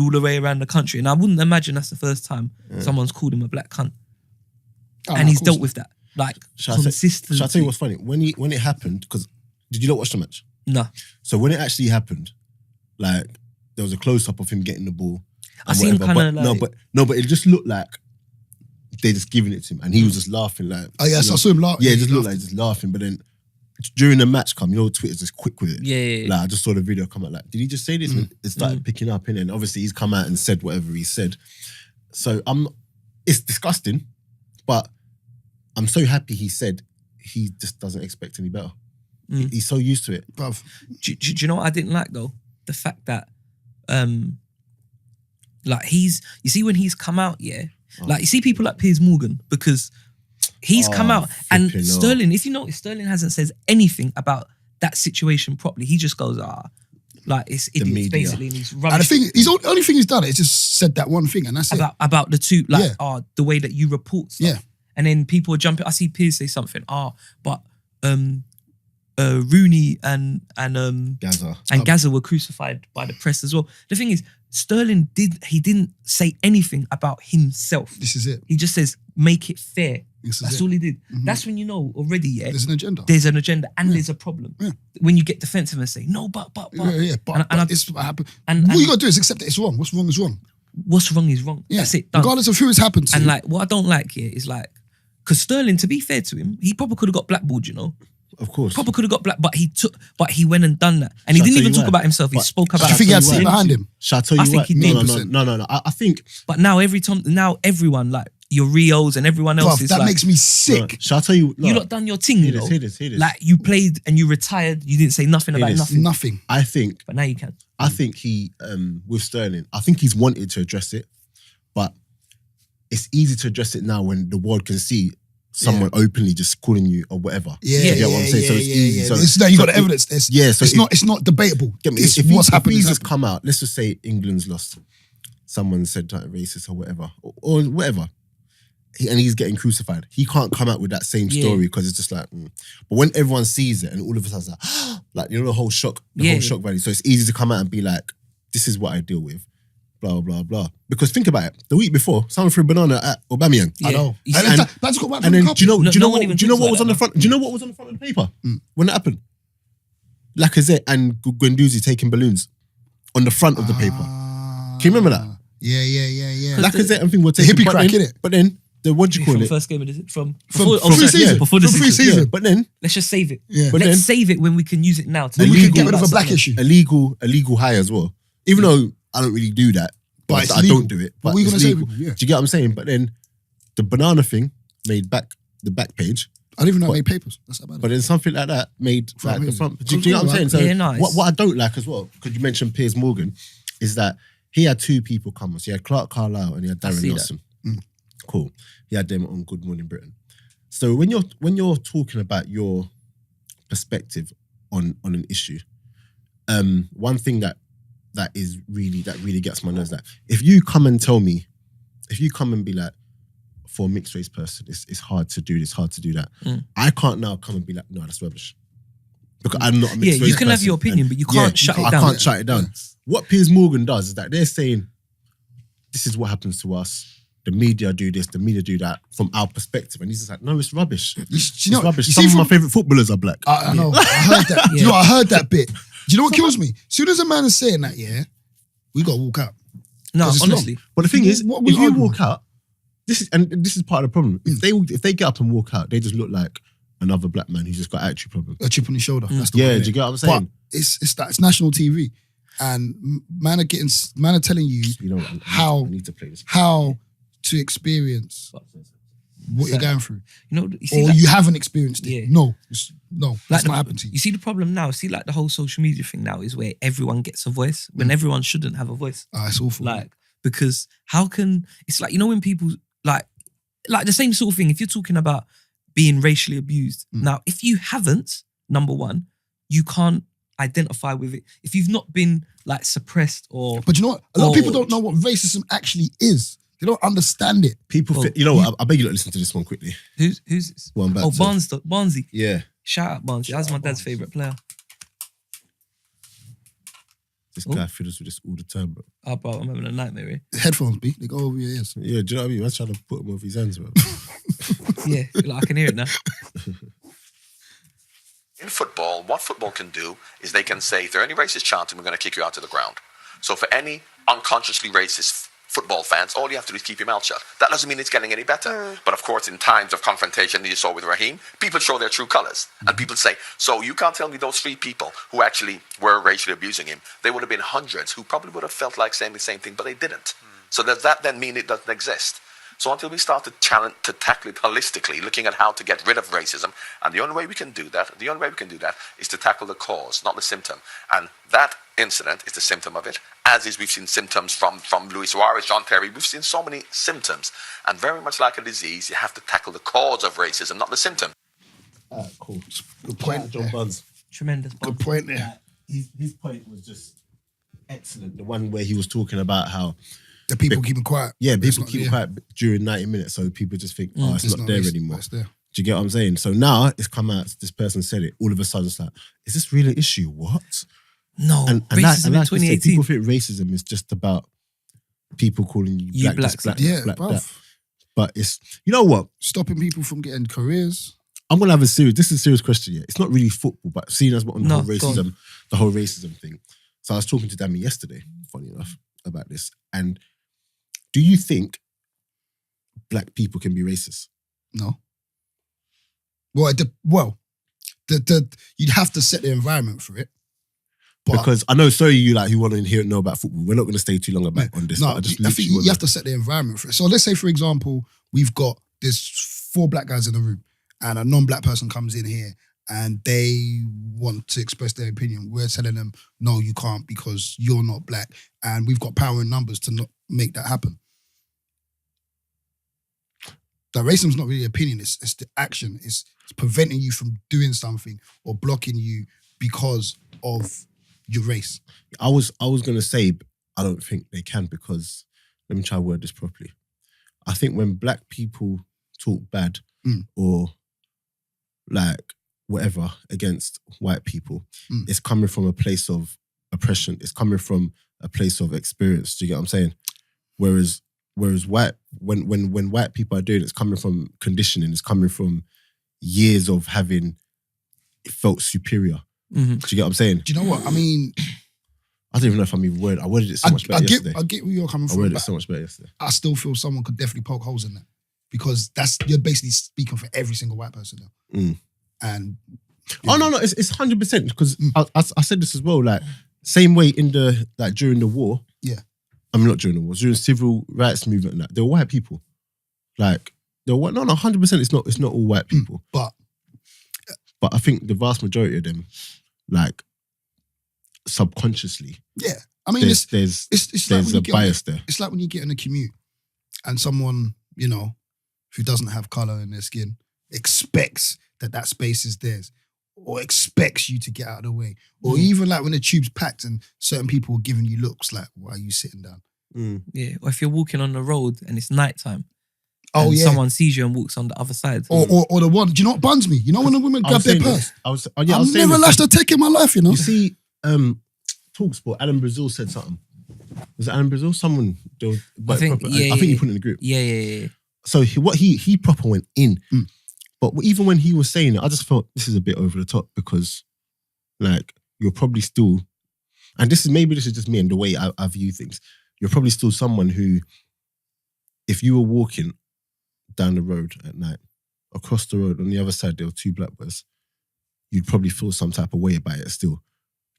all the way around the country. And I wouldn't imagine that's the first time someone's called him a black cunt. Oh, And no, he's of course dealt with that. Like, Shall I consistently. tell you what's funny? When it happened, because did you not watch the match? No. So when it actually happened, like, there was a close-up of him getting the ball. I seen whatever, kind of but, like... No, but it just looked like they just giving it to him. And he was just laughing like... Oh, yes, you know, I saw him laughing. Yeah, it just looked like just laughing. But then during the match come, Twitter's just quick with it. Yeah. Like, I just saw the video come out like, did he just say this? And it started picking up, innit? And obviously he's come out and said whatever he said. So it's disgusting, but I'm so happy he said he just doesn't expect any better. He's so used to it. Bruv. Do you know what I didn't like though? The fact that, like you see when he's come out, yeah, like you see people like Piers Morgan because he's come out and flipping hell. Sterling, if you notice, Sterling hasn't said anything about that situation properly. He just goes, like it's idiots media. basically, and he's rubbish. And the thing, the only thing he's done is just said that one thing, and that's it. about the two, like Yeah. the way that you report stuff. Yeah. And then people are jumping. I see Piers say something. But Rooney and Gaza. Gaza were crucified by the press as well. The thing is, Sterling didn't say anything about himself. This is it. He just says, make it fair. This is That's it. all he did. That's when you know already, yeah, There's an agenda. there's an agenda and there's a problem. Yeah. When you get defensive and say, no, but. Yeah, but And it's what happened. and- What and- you got to do is accept that it's wrong. What's wrong is wrong. What's wrong is wrong. Yeah. That's it. Done. Regardless of who it's happened to. And like, what I don't like here is like, because Sterling, to be fair to him, he probably could have got blackballed, you know. Of course. Probably could have got but he went and done that. And he Shall I didn't tell even you talk why? about himself. He But- spoke I about think he had Shall I sit tell you behind why? him. Shall I tell you I think what? he did. No. I think... But now now everyone, like your Rios and everyone else Bruv, is that like, makes me sick. Shall I tell you... you lot done your thing, you know. Hear this. Like you played and you retired, you didn't say nothing about this. nothing. Nothing. I think But now you can. he, with Sterling, I think he's wanted to address it, but it's easy to address it now when the world can see someone openly just calling you or whatever. Yeah, You get what I'm saying? So it's easy. So, It's, no, you got the evidence. It's not debatable. Get me, It's if what's he's happened. is just happened. come out, let's just say England's lost. Someone said that racist or whatever, or whatever. And he's getting crucified. He can't come out with that same story because it's just like, But when everyone sees it and all of a sudden it's like, the whole shock value. So it's easy to come out and be like, this is what I deal with. Blah, blah, blah. Because think about it. The week before, someone threw a banana at Aubameyang. Yeah. I know. You And see- that's got wiped And from then the do you know No what one even do you know thinks what like was on that, the front? Do you know what was on the front of the paper when that happened? Lacazette and Guendouzi taking balloons on the front of the paper. Can you remember that? Yeah. Lacazette and thing were The taking hippie crack, innit? But then what do you call From it? first game of the from From before pre-season. before the From season. pre-season. Yeah, but then Let's just save it. Yeah. But Let's then- save it when we can use it now. Then we can get rid of a black issue. illegal high as well. Even though I don't really do that, But it's I legal. don't do it. What But were you it's gonna say, legal. people? Yeah. Do you get what I'm saying? But then the banana thing made the back page. I didn't even know But- I made papers. That's about But it. then something like that made Front like the pages. front. Do you know what I'm saying? So Yeah, nice. what I don't like as well, because you mentioned Piers Morgan, is that he had two people come on. So he had Clark Carlisle and he had I Darren see that. Nelson. Cool. He had them on Good Morning Britain. So when you're talking about your perspective on an issue, one thing that really gets my nerves, that if you come and be like, for a mixed race person, it's hard to do this, hard to do that. I can't now come and be like, no, that's rubbish. Because I'm not a mixed race you can have person, your opinion, and but you can't shut it I down. can't shut it down. What Piers Morgan does is that they're saying, this is what happens to us. The media do this, the media do that from our perspective. And he's just like, no, it's rubbish. It's rubbish. Some of my favourite footballers are black. I know. I heard that. You know, I heard that bit. Do you know what kills me? As soon as a man is saying that, we got to walk out. No, 'Cause it's honestly. But the thing is, What we if you arguing? walk out, this is part of the problem. If they get up and walk out, they just look like another black man who's just got an attitude problem. A chip on his shoulder. That's the Yeah, one, do you innit? get what I'm saying? But it's national TV, and man are telling you You know what? How- I need to play this. how to experience what you're going through, You know, you see, or like, you haven't experienced it. Yeah. No, that's like not happened to you. You see the problem now. See, like the whole social media thing now is where everyone gets a voice when everyone shouldn't have a voice. It's awful. Like, because how can it's like, you know, when people like the same sort of thing. If you're talking about being racially abused, now if you haven't, number one, you can't identify with it. If you've not been like suppressed or But you know what? A lot of people don't know what racism actually is. They don't understand it. People, you know what? I beg you to listen to this one quickly. who's this? Well, I'm about to- Barnsley. Yeah. Shout out Barnsley. That's my dad's favourite player. This guy fiddles with this all the time, bro. Oh, bro, I'm having a nightmare here. Headphones, B. They go over your ears. Yeah, do you know what I mean? I was trying to put him off his hands, bro. Yeah, like, I can hear it now. In football, what football can do is they can say, if there are any racist chanting, we're going to kick you out to the ground. So for any unconsciously racist football fans, all you have to do is keep your mouth shut. That doesn't mean it's getting any better. But of course, in times of confrontation that you saw with Raheem, people show their true colours. And people say, so you can't tell me those 3 people who actually were racially abusing him, they would have been hundreds who probably would have felt like saying the same thing, but they didn't. So does that then mean it doesn't exist? So until we start to tackle it holistically, looking at how to get rid of racism, and the only way we can do that is to tackle the cause, not the symptom. And that incident is the symptom of it, as is we've seen symptoms from Luis Suarez, John Terry. We've seen so many symptoms. And very much like a disease, you have to tackle the cause of racism, not the symptom. Cool. Good point. John Buns. Tremendous. Good point there. His point was just excellent. The one where he was talking about how The people keeping quiet. yeah, It's people not keep there. quiet during 90 minutes, so people just think, it's not there racist, anymore. but it's there. Do you get what I'm saying? So now it's come out, this person said it, all of a sudden it's like, is this really an issue? What? No, And racism in like you said, 2018. people think racism is just about people calling you black, black, this, black, Yeah, black, bruv. that. But it's, you know what? Stopping people from getting careers. I'm gonna have this is a serious question. Yeah, it's not really football, but seeing as what on the No, whole go racism, the whole racism thing. So I was talking to Dammy yesterday, funny enough, about this. And do you think black people can be racist? No. Well, you'd have to set the environment for it. But Because I know, sorry, you like who want to know about football. We're not going to stay too long on this. no, but I just I think literally you have to set the environment for it. So let's say, for example, there's 4 black guys in the room, and a non-black person comes in here and they want to express their opinion. We're telling them, no, you can't because you're not black, and we've got power in numbers to not make that happen. That racism's not really opinion; it's the action. It's preventing you from doing something or blocking you because of your race. I was going to say, I don't think they can, because, let me try to word this properly. I think when black people talk bad or like whatever against white people, it's coming from a place of oppression. It's coming from a place of experience. Do you get what I'm saying? Whereas white, when white people are doing it, it's coming from conditioning. It's coming from years of having felt superior. Mm-hmm. Do you get what I'm saying? Do you know what? I mean, I don't even know if I'm even worded. I worded it so much better yesterday. I get where you're coming I from. worded it so much better yesterday. I still feel someone could definitely poke holes in that because you're basically speaking for every single white person now. And no, it's 100% because I said this as well. Like same way in the during the war. Yeah, I mean not during the war, during civil rights movement. Like they were white people. Like they were white. No, 100%. It's not all white people. But I think the vast majority of them, like subconsciously. Yeah, I mean, there's like a bias there. It's like when you get in a commute and someone, you know, who doesn't have colour in their skin expects that space is theirs or expects you to get out of the way. Or even like when the tube's packed and certain people are giving you looks like, why are you sitting down? Yeah, or if you're walking on the road and it's nighttime. Oh, and yeah. someone sees you and walks on the other side. Or the one, do you know what buns me? You know when the women grab their purse? I've never lashed a tick in my life, you know? You see, Talksport, Alan Brazil said something. Was it Alan Brazil? Someone, I think you put it in the group. Yeah. So he proper went in. But even when he was saying it, I just felt this is a bit over the top because like you're probably still, and this is just me and the way I view things. You're probably still someone who, if you were walking down the road at night, across the road, on the other side there were two black boys, you'd probably feel some type of way about it still.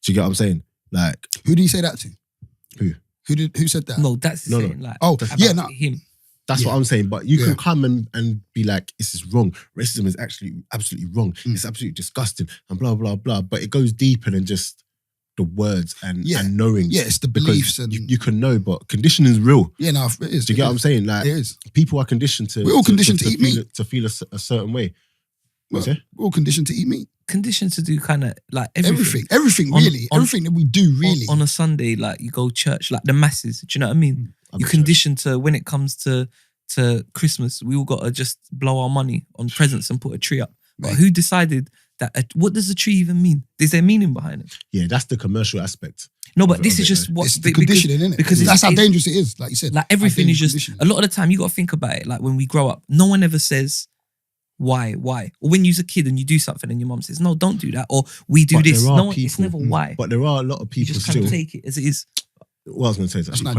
Do you get what I'm saying? Like, who did he say that to? Who said that? No, that's the saying. Like, him. That's what I'm saying. But you can come and be like, this is wrong. Racism is actually absolutely wrong. It's absolutely disgusting and blah, blah, blah. But it goes deeper than just the words and knowing. Yeah, it's the beliefs. And you can know, but conditioning is real. Yeah, no, it is. Do you get what I'm saying? Like, it is. People are conditioned to... We're all conditioned to eat meat. To feel a certain way. We're all conditioned to eat meat. Conditioned to do kind of like everything really. Everything that we do really. On a Sunday, like you go church, like the masses. Do you know what I mean? You're conditioned to, when it comes to Christmas, we all got to just blow our money on presents and put a tree up. But who decided that? What does a tree even mean? Is there meaning behind it? Yeah, that's the commercial aspect. No, but this is just what... It's the conditioning, isn't it? Because that's how dangerous it is, like you said. Like everything is just... A lot of the time, you got to think about it. Like when we grow up, no one ever says... Why? Or when you're a kid and you do something and your mum says, no, don't do that. Or we do this. No, it's never why. But there are a lot of people you just still... can't take it as it is. What I was going to say is actually I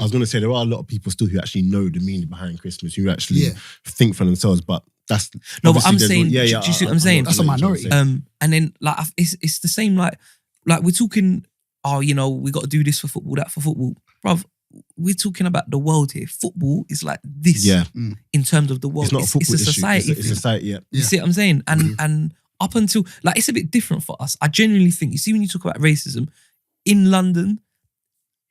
was going to say there are a lot of people still who actually know the meaning behind Christmas, who actually think for themselves, but that's... No, but I'm saying... do you see what I'm saying? That's a minority. And then like it's the same like we're talking, we got to do this for football, that for football. Bruv, we're talking about the world here. Football is like this in terms of the world. It's not a football issue. Society. It's a society, yeah. You see what I'm saying? And up until, like, it's a bit different for us. I genuinely think, you see, when you talk about racism, in London,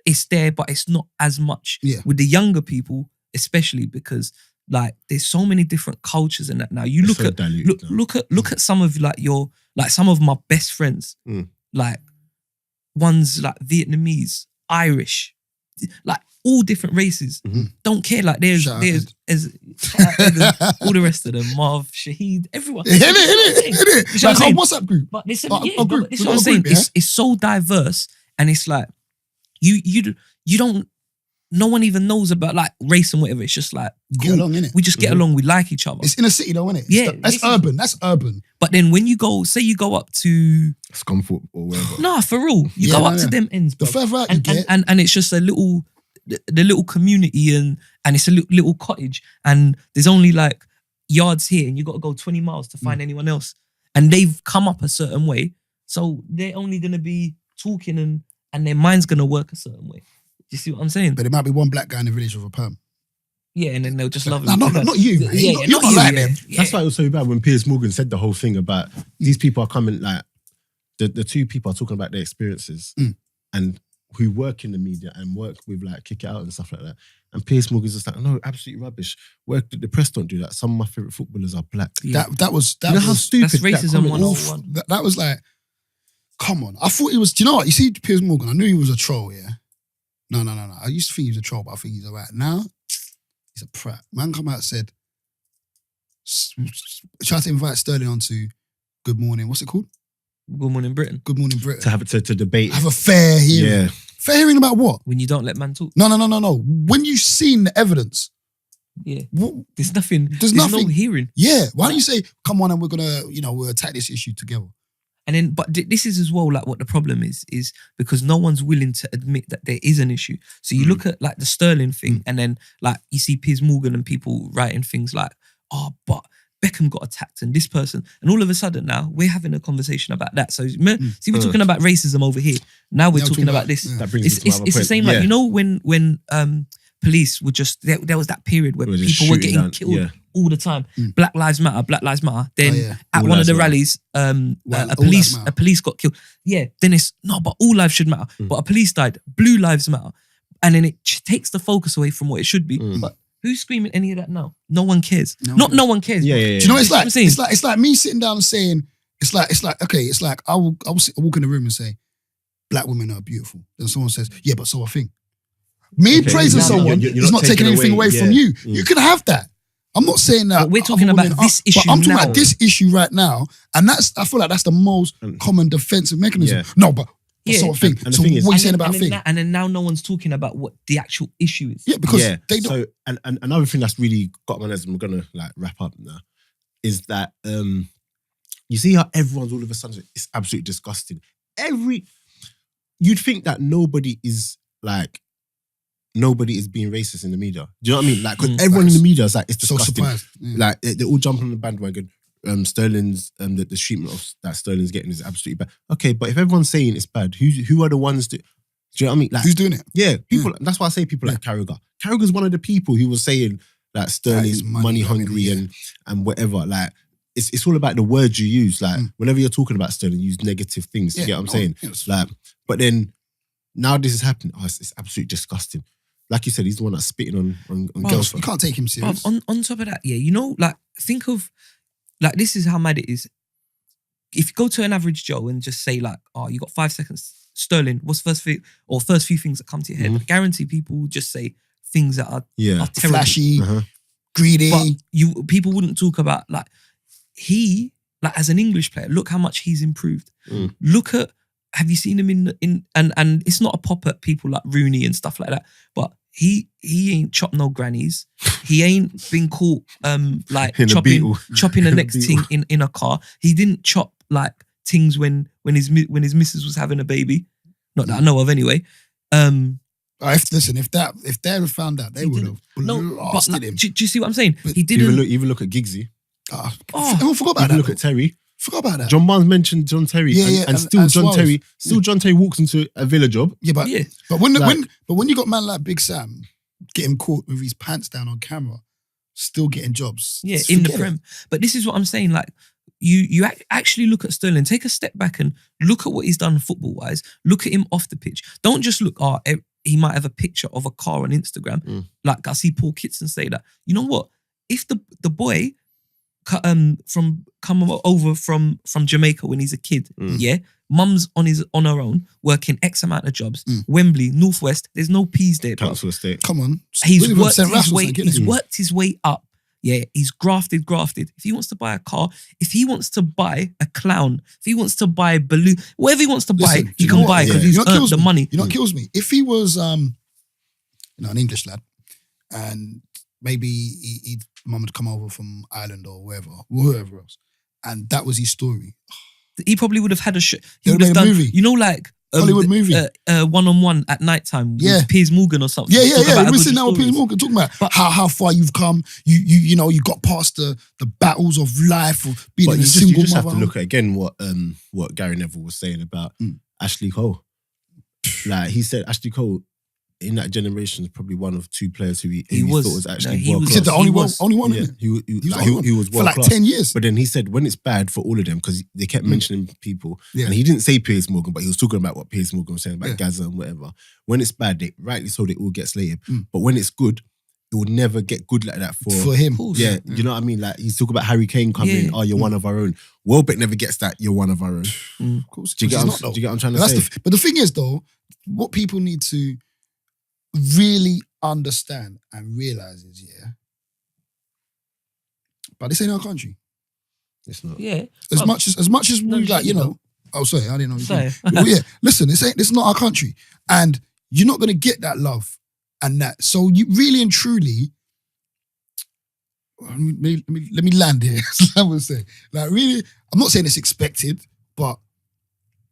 it's there, but it's not as much with the younger people, especially because like there's so many different cultures in that now. You look at some of some of my best friends, like ones like Vietnamese, Irish, like all different races. Don't care. Like there's all the rest of them, Marv, Shahid, everyone. It's like our WhatsApp group. But this is what I'm saying. It's so diverse, and it's like you don't. No one even knows about like race and whatever. It's just like get along, innit? We just get along. We like each other. It's in a city though, innit? Yeah, that's urban. That's urban. But then when you go, say you go up to Scunthorpe or wherever. Nah, for real. You go up to them ends. The further out you get, and it's just a little, the little community and it's a little cottage and there's only like yards here and you got to go 20 miles to find anyone else. And they've come up a certain way, so they're only gonna be talking and their mind's gonna work a certain way. You see what I'm saying? But there might be one black guy in the village with a perm. Yeah, and then they'll just love him. Not you, man. Yeah, you're not like them. Yeah. That's why it was so bad when Piers Morgan said the whole thing about these people are coming, like the two people are talking about their experiences and who work in the media and work with like Kick It Out and stuff like that. And Piers Morgan's just like, no, absolutely rubbish. The press don't do that. Some of my favourite footballers are black. Yeah. That was you know how stupid that's racism 101. That was like, come on. I thought he was, do you know what? You see Piers Morgan, I knew he was a troll, yeah? No. I used to think he was a troll, but I think he's alright. Now, he's a prat. Man come out and said, tried to invite Sterling onto Good Morning, what's it called? Good Morning Britain. Good Morning Britain. To have to debate. Have a fair hearing. Yeah. Fair hearing about what? When you don't let man talk. No. When you've seen the evidence. Yeah. There's nothing. There's nothing. No hearing. Yeah. Why don't you say, come on and we're going to, we'll attack this issue together. And then, but this is as well like what the problem is because no one's willing to admit that there is an issue. So you look at like the Sterling thing, and then like you see Piers Morgan and people writing things like, "Oh, but Beckham got attacked and this person," and all of a sudden now we're having a conversation about that. So see, we're talking about racism over here. Now we're talking about this. That brings It's the same like, you know, when police were just there was that period where people were getting killed all the time. Black Lives Matter. Then at one of the rallies, a police got killed. Yeah, then it's no, but all lives should matter. But a police died. Blue lives matter, and then it takes the focus away from what it should be. But who's screaming any of that now? No one cares. No one cares. Yeah. Do you know what it's like? It's like me sitting down and saying, it's like I will walk in the room and say, black women are beautiful. Then someone says, yeah, but so I think. Me praising someone is not taking anything away from you. You can have that. I'm not saying that. But we're talking about this issue now. But I'm talking about this issue right now, and I feel like that's the most common defensive mechanism. Yeah. No, but so I think. So what are you saying about thing? And then now no one's talking about what the actual issue is. Yeah, because they don't. So and another thing that's really got my nerves, and we're gonna like wrap up now, is that you see how everyone's all of a sudden, it's absolutely disgusting. You'd think that nobody is being racist in the media. Do you know what I mean? Like, because everyone in the media is like, it's disgusting. So surprised. Yeah. Like, they're all jumping on the bandwagon. Sterling's, the treatment that Sterling's getting is absolutely bad. Okay, but if everyone's saying it's bad, who are the ones that, do you know what I mean? Like, who's doing it? Yeah, people. That's why I say people like Carragher. Carragher's one of the people who was saying that Sterling's money hungry and whatever. Like, it's all about the words you use. Like, whenever you're talking about Sterling, use negative things. You get what I'm saying? Like, but then now this is happening. Oh, it's absolutely disgusting. Like you said, he's the one that's spitting on girls. You can't take him serious. On top of that, you know, like, think of, like, this is how mad it is. If you go to an average Joe and just say, like, oh, you got 5 seconds, Sterling, what's first few things that come to your head? I guarantee people will just say things that are terrible. Flashy, greedy. But people wouldn't talk about, like, he, like, as an English player, look how much he's improved. Look at, have you seen him in and it's not a pop at people like Rooney and stuff like that, but he ain't chopped no grannies. He ain't been caught like chopping the next thing in a car. He didn't chop like things when his missus was having a baby. Not that I know of anyway. If they had found out, they would have blasted him. Do you see what I'm saying? But he didn't even look at Giggsy. I forgot about that. Look at Terry. Forgot about that. John Barnes mentioned John Terry, and still John Terry walks into a Villa job. Yeah, but when you got man like Big Sam getting caught with his pants down on camera, still getting jobs. Yeah, in the Prem. But this is what I'm saying. Like, you actually look at Sterling, take a step back and look at what he's done football wise. Look at him off the pitch. Don't just look. He might have a picture of a car on Instagram. Like, I see Paul Kitson say that. You know what? If the boy come over from Jamaica when he's a kid, mum's on her own working X amount of jobs, Wembley, Northwest, there's no peas there, bro. Council estate. Come on. He's worked his way up. Yeah, he's grafted. If he wants to buy a car, if he wants to buy a clown, if he wants to buy a balloon, whatever he wants to buy, he can buy because he's earned the money. You know what kills me? If he was an English lad, and maybe mum would come over from Ireland or wherever else, and that was his story. He probably would have had a show. He would have done, movie. You know, like Hollywood movie, one-on-one at night time with Piers Morgan or something. Yeah. We're sitting down with Piers Morgan talking about how far you've come. You got past the battles of life of being a single mother. You just have to look at again what Gary Neville was saying about Ashley Cole. Like, he said, Ashley Cole in that generation is probably one of two players who he thought was actually world class. He said the only one. Yeah, he was world for like class 10 years. But then he said when it's bad for all of them, because they kept mentioning people, and he didn't say Piers Morgan, but he was talking about what Piers Morgan was saying about Gaza and whatever. When it's bad, rightly so, they all get slated. But when it's good, it would never get good like that for him. Yeah, you know what I mean? Like, he's talking about Harry Kane coming, you're one of our own. Welbeck never gets that, you're one of our own. Of course. Do you get what I'm trying to say? But the thing is, though, what people need to really understand and realize is, but this ain't our country. It's not. Yeah. As much as we like, oh, sorry, I didn't know. Listen, this is not our country, and you're not gonna get that love and that. So you really and truly, let me land here. As I would say, like, really, I'm not saying it's expected, but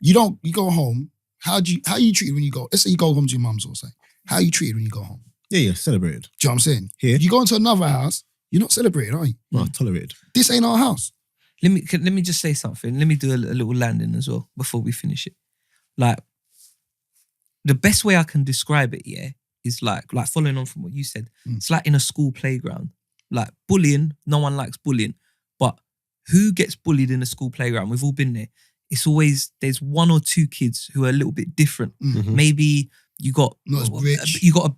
You go home. How you treated when you go? Let's say you go home to your mum's or something. How are you treated when you go home? Yeah, celebrated. Do you know what I'm saying? Here. If you go into another house, you're not celebrated, are you? No, tolerated. This ain't our house. Let me just say something. Let me do a little landing as well before we finish it. Like, the best way I can describe it, is like following on from what you said. It's like in a school playground. Like bullying, no one likes bullying. But who gets bullied in a school playground? We've all been there. It's always, there's one or two kids who are a little bit different. Maybe you got Not as rich. you got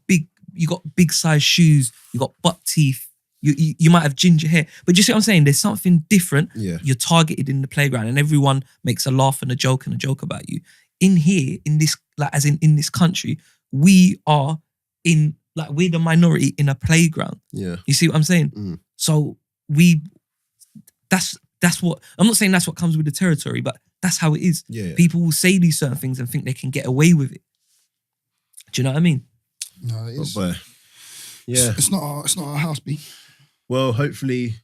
big size shoes, you got buck teeth, you might have ginger hair. But you see what I'm saying? There's something different. Yeah. You're targeted in the playground and everyone makes a laugh and a joke about you. In here, in this, like as in this country, we are in, like, we're the minority in a playground. Yeah. You see what I'm saying? So that's what, I'm not saying that's what comes with the territory, but that's how it is. Yeah. People will say these certain things and think they can get away with it. Do you know what I mean? No, it is. But, yeah. It's not our house, B. Well, hopefully,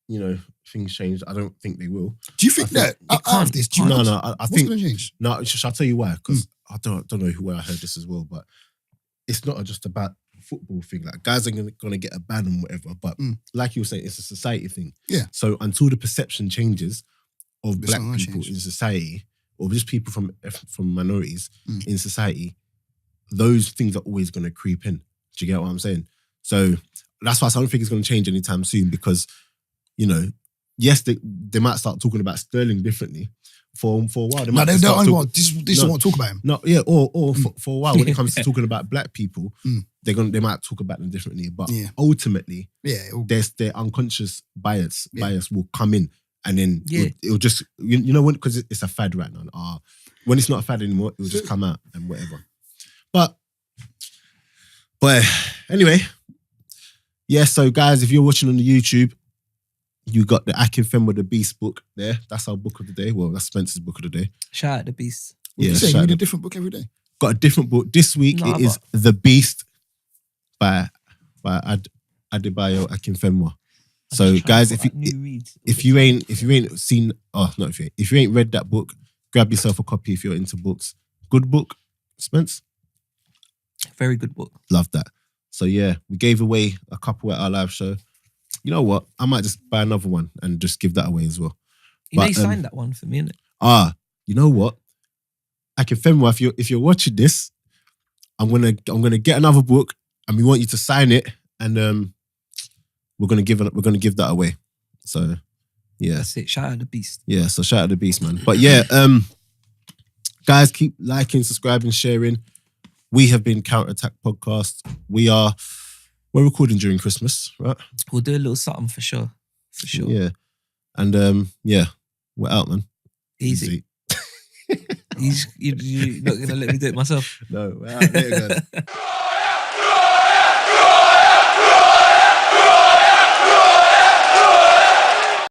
things change. I don't think they will. Do you think that out of this? I What's think going to change? No, I'll tell you why. Because I don't know where I heard this as well, but it's not just about football thing. Like, guys are gonna get a ban and whatever, but like you were saying, it's a society thing. Yeah. So until the perception changes of It's black not gonna people change. in society, or just people from minorities in society, those things are always gonna creep in. Do you get what I'm saying? So that's why I don't think it's gonna change anytime soon, because yes, they might start talking about Sterling differently. For a while, they might They don't want to talk about him. No, yeah, or for a while when it comes to talking about black people, they might talk about them differently. But ultimately, their unconscious bias will come in, and then it'll just because it's a fad right now. When it's not a fad anymore, it'll just come out and whatever. But anyway, so guys, if you're watching on the YouTube, you got the Akinfenwa the Beast book there. That's our book of the day. Well, that's Spence's book of the day. Shout out the Beast. You say you read a different book every day. Got a different book this week. It is The Beast by Adebayo Akinfenwa. So guys, if you ain't seen, if you ain't read that book, grab yourself a copy if you're into books. Good book, Spence. Very good book. Love that. So yeah, we gave away a couple at our live show. You know what? I might just buy another one and just give that away as well. You signed that one for me, innit? You know what? Akinfenwa, if you're watching this, I'm gonna get another book and we want you to sign it, and we're gonna give that away. So yeah, that's it. Shout out the Beast. Yeah, so shout out the Beast, man. But yeah, guys, keep liking, subscribing, sharing. We have been Counterattack Podcast. We're recording during Christmas, right? We'll do a little something for sure. For sure. Yeah. And we're out, man. Easy. You're not going to let me do it myself? No, we're out. There you go.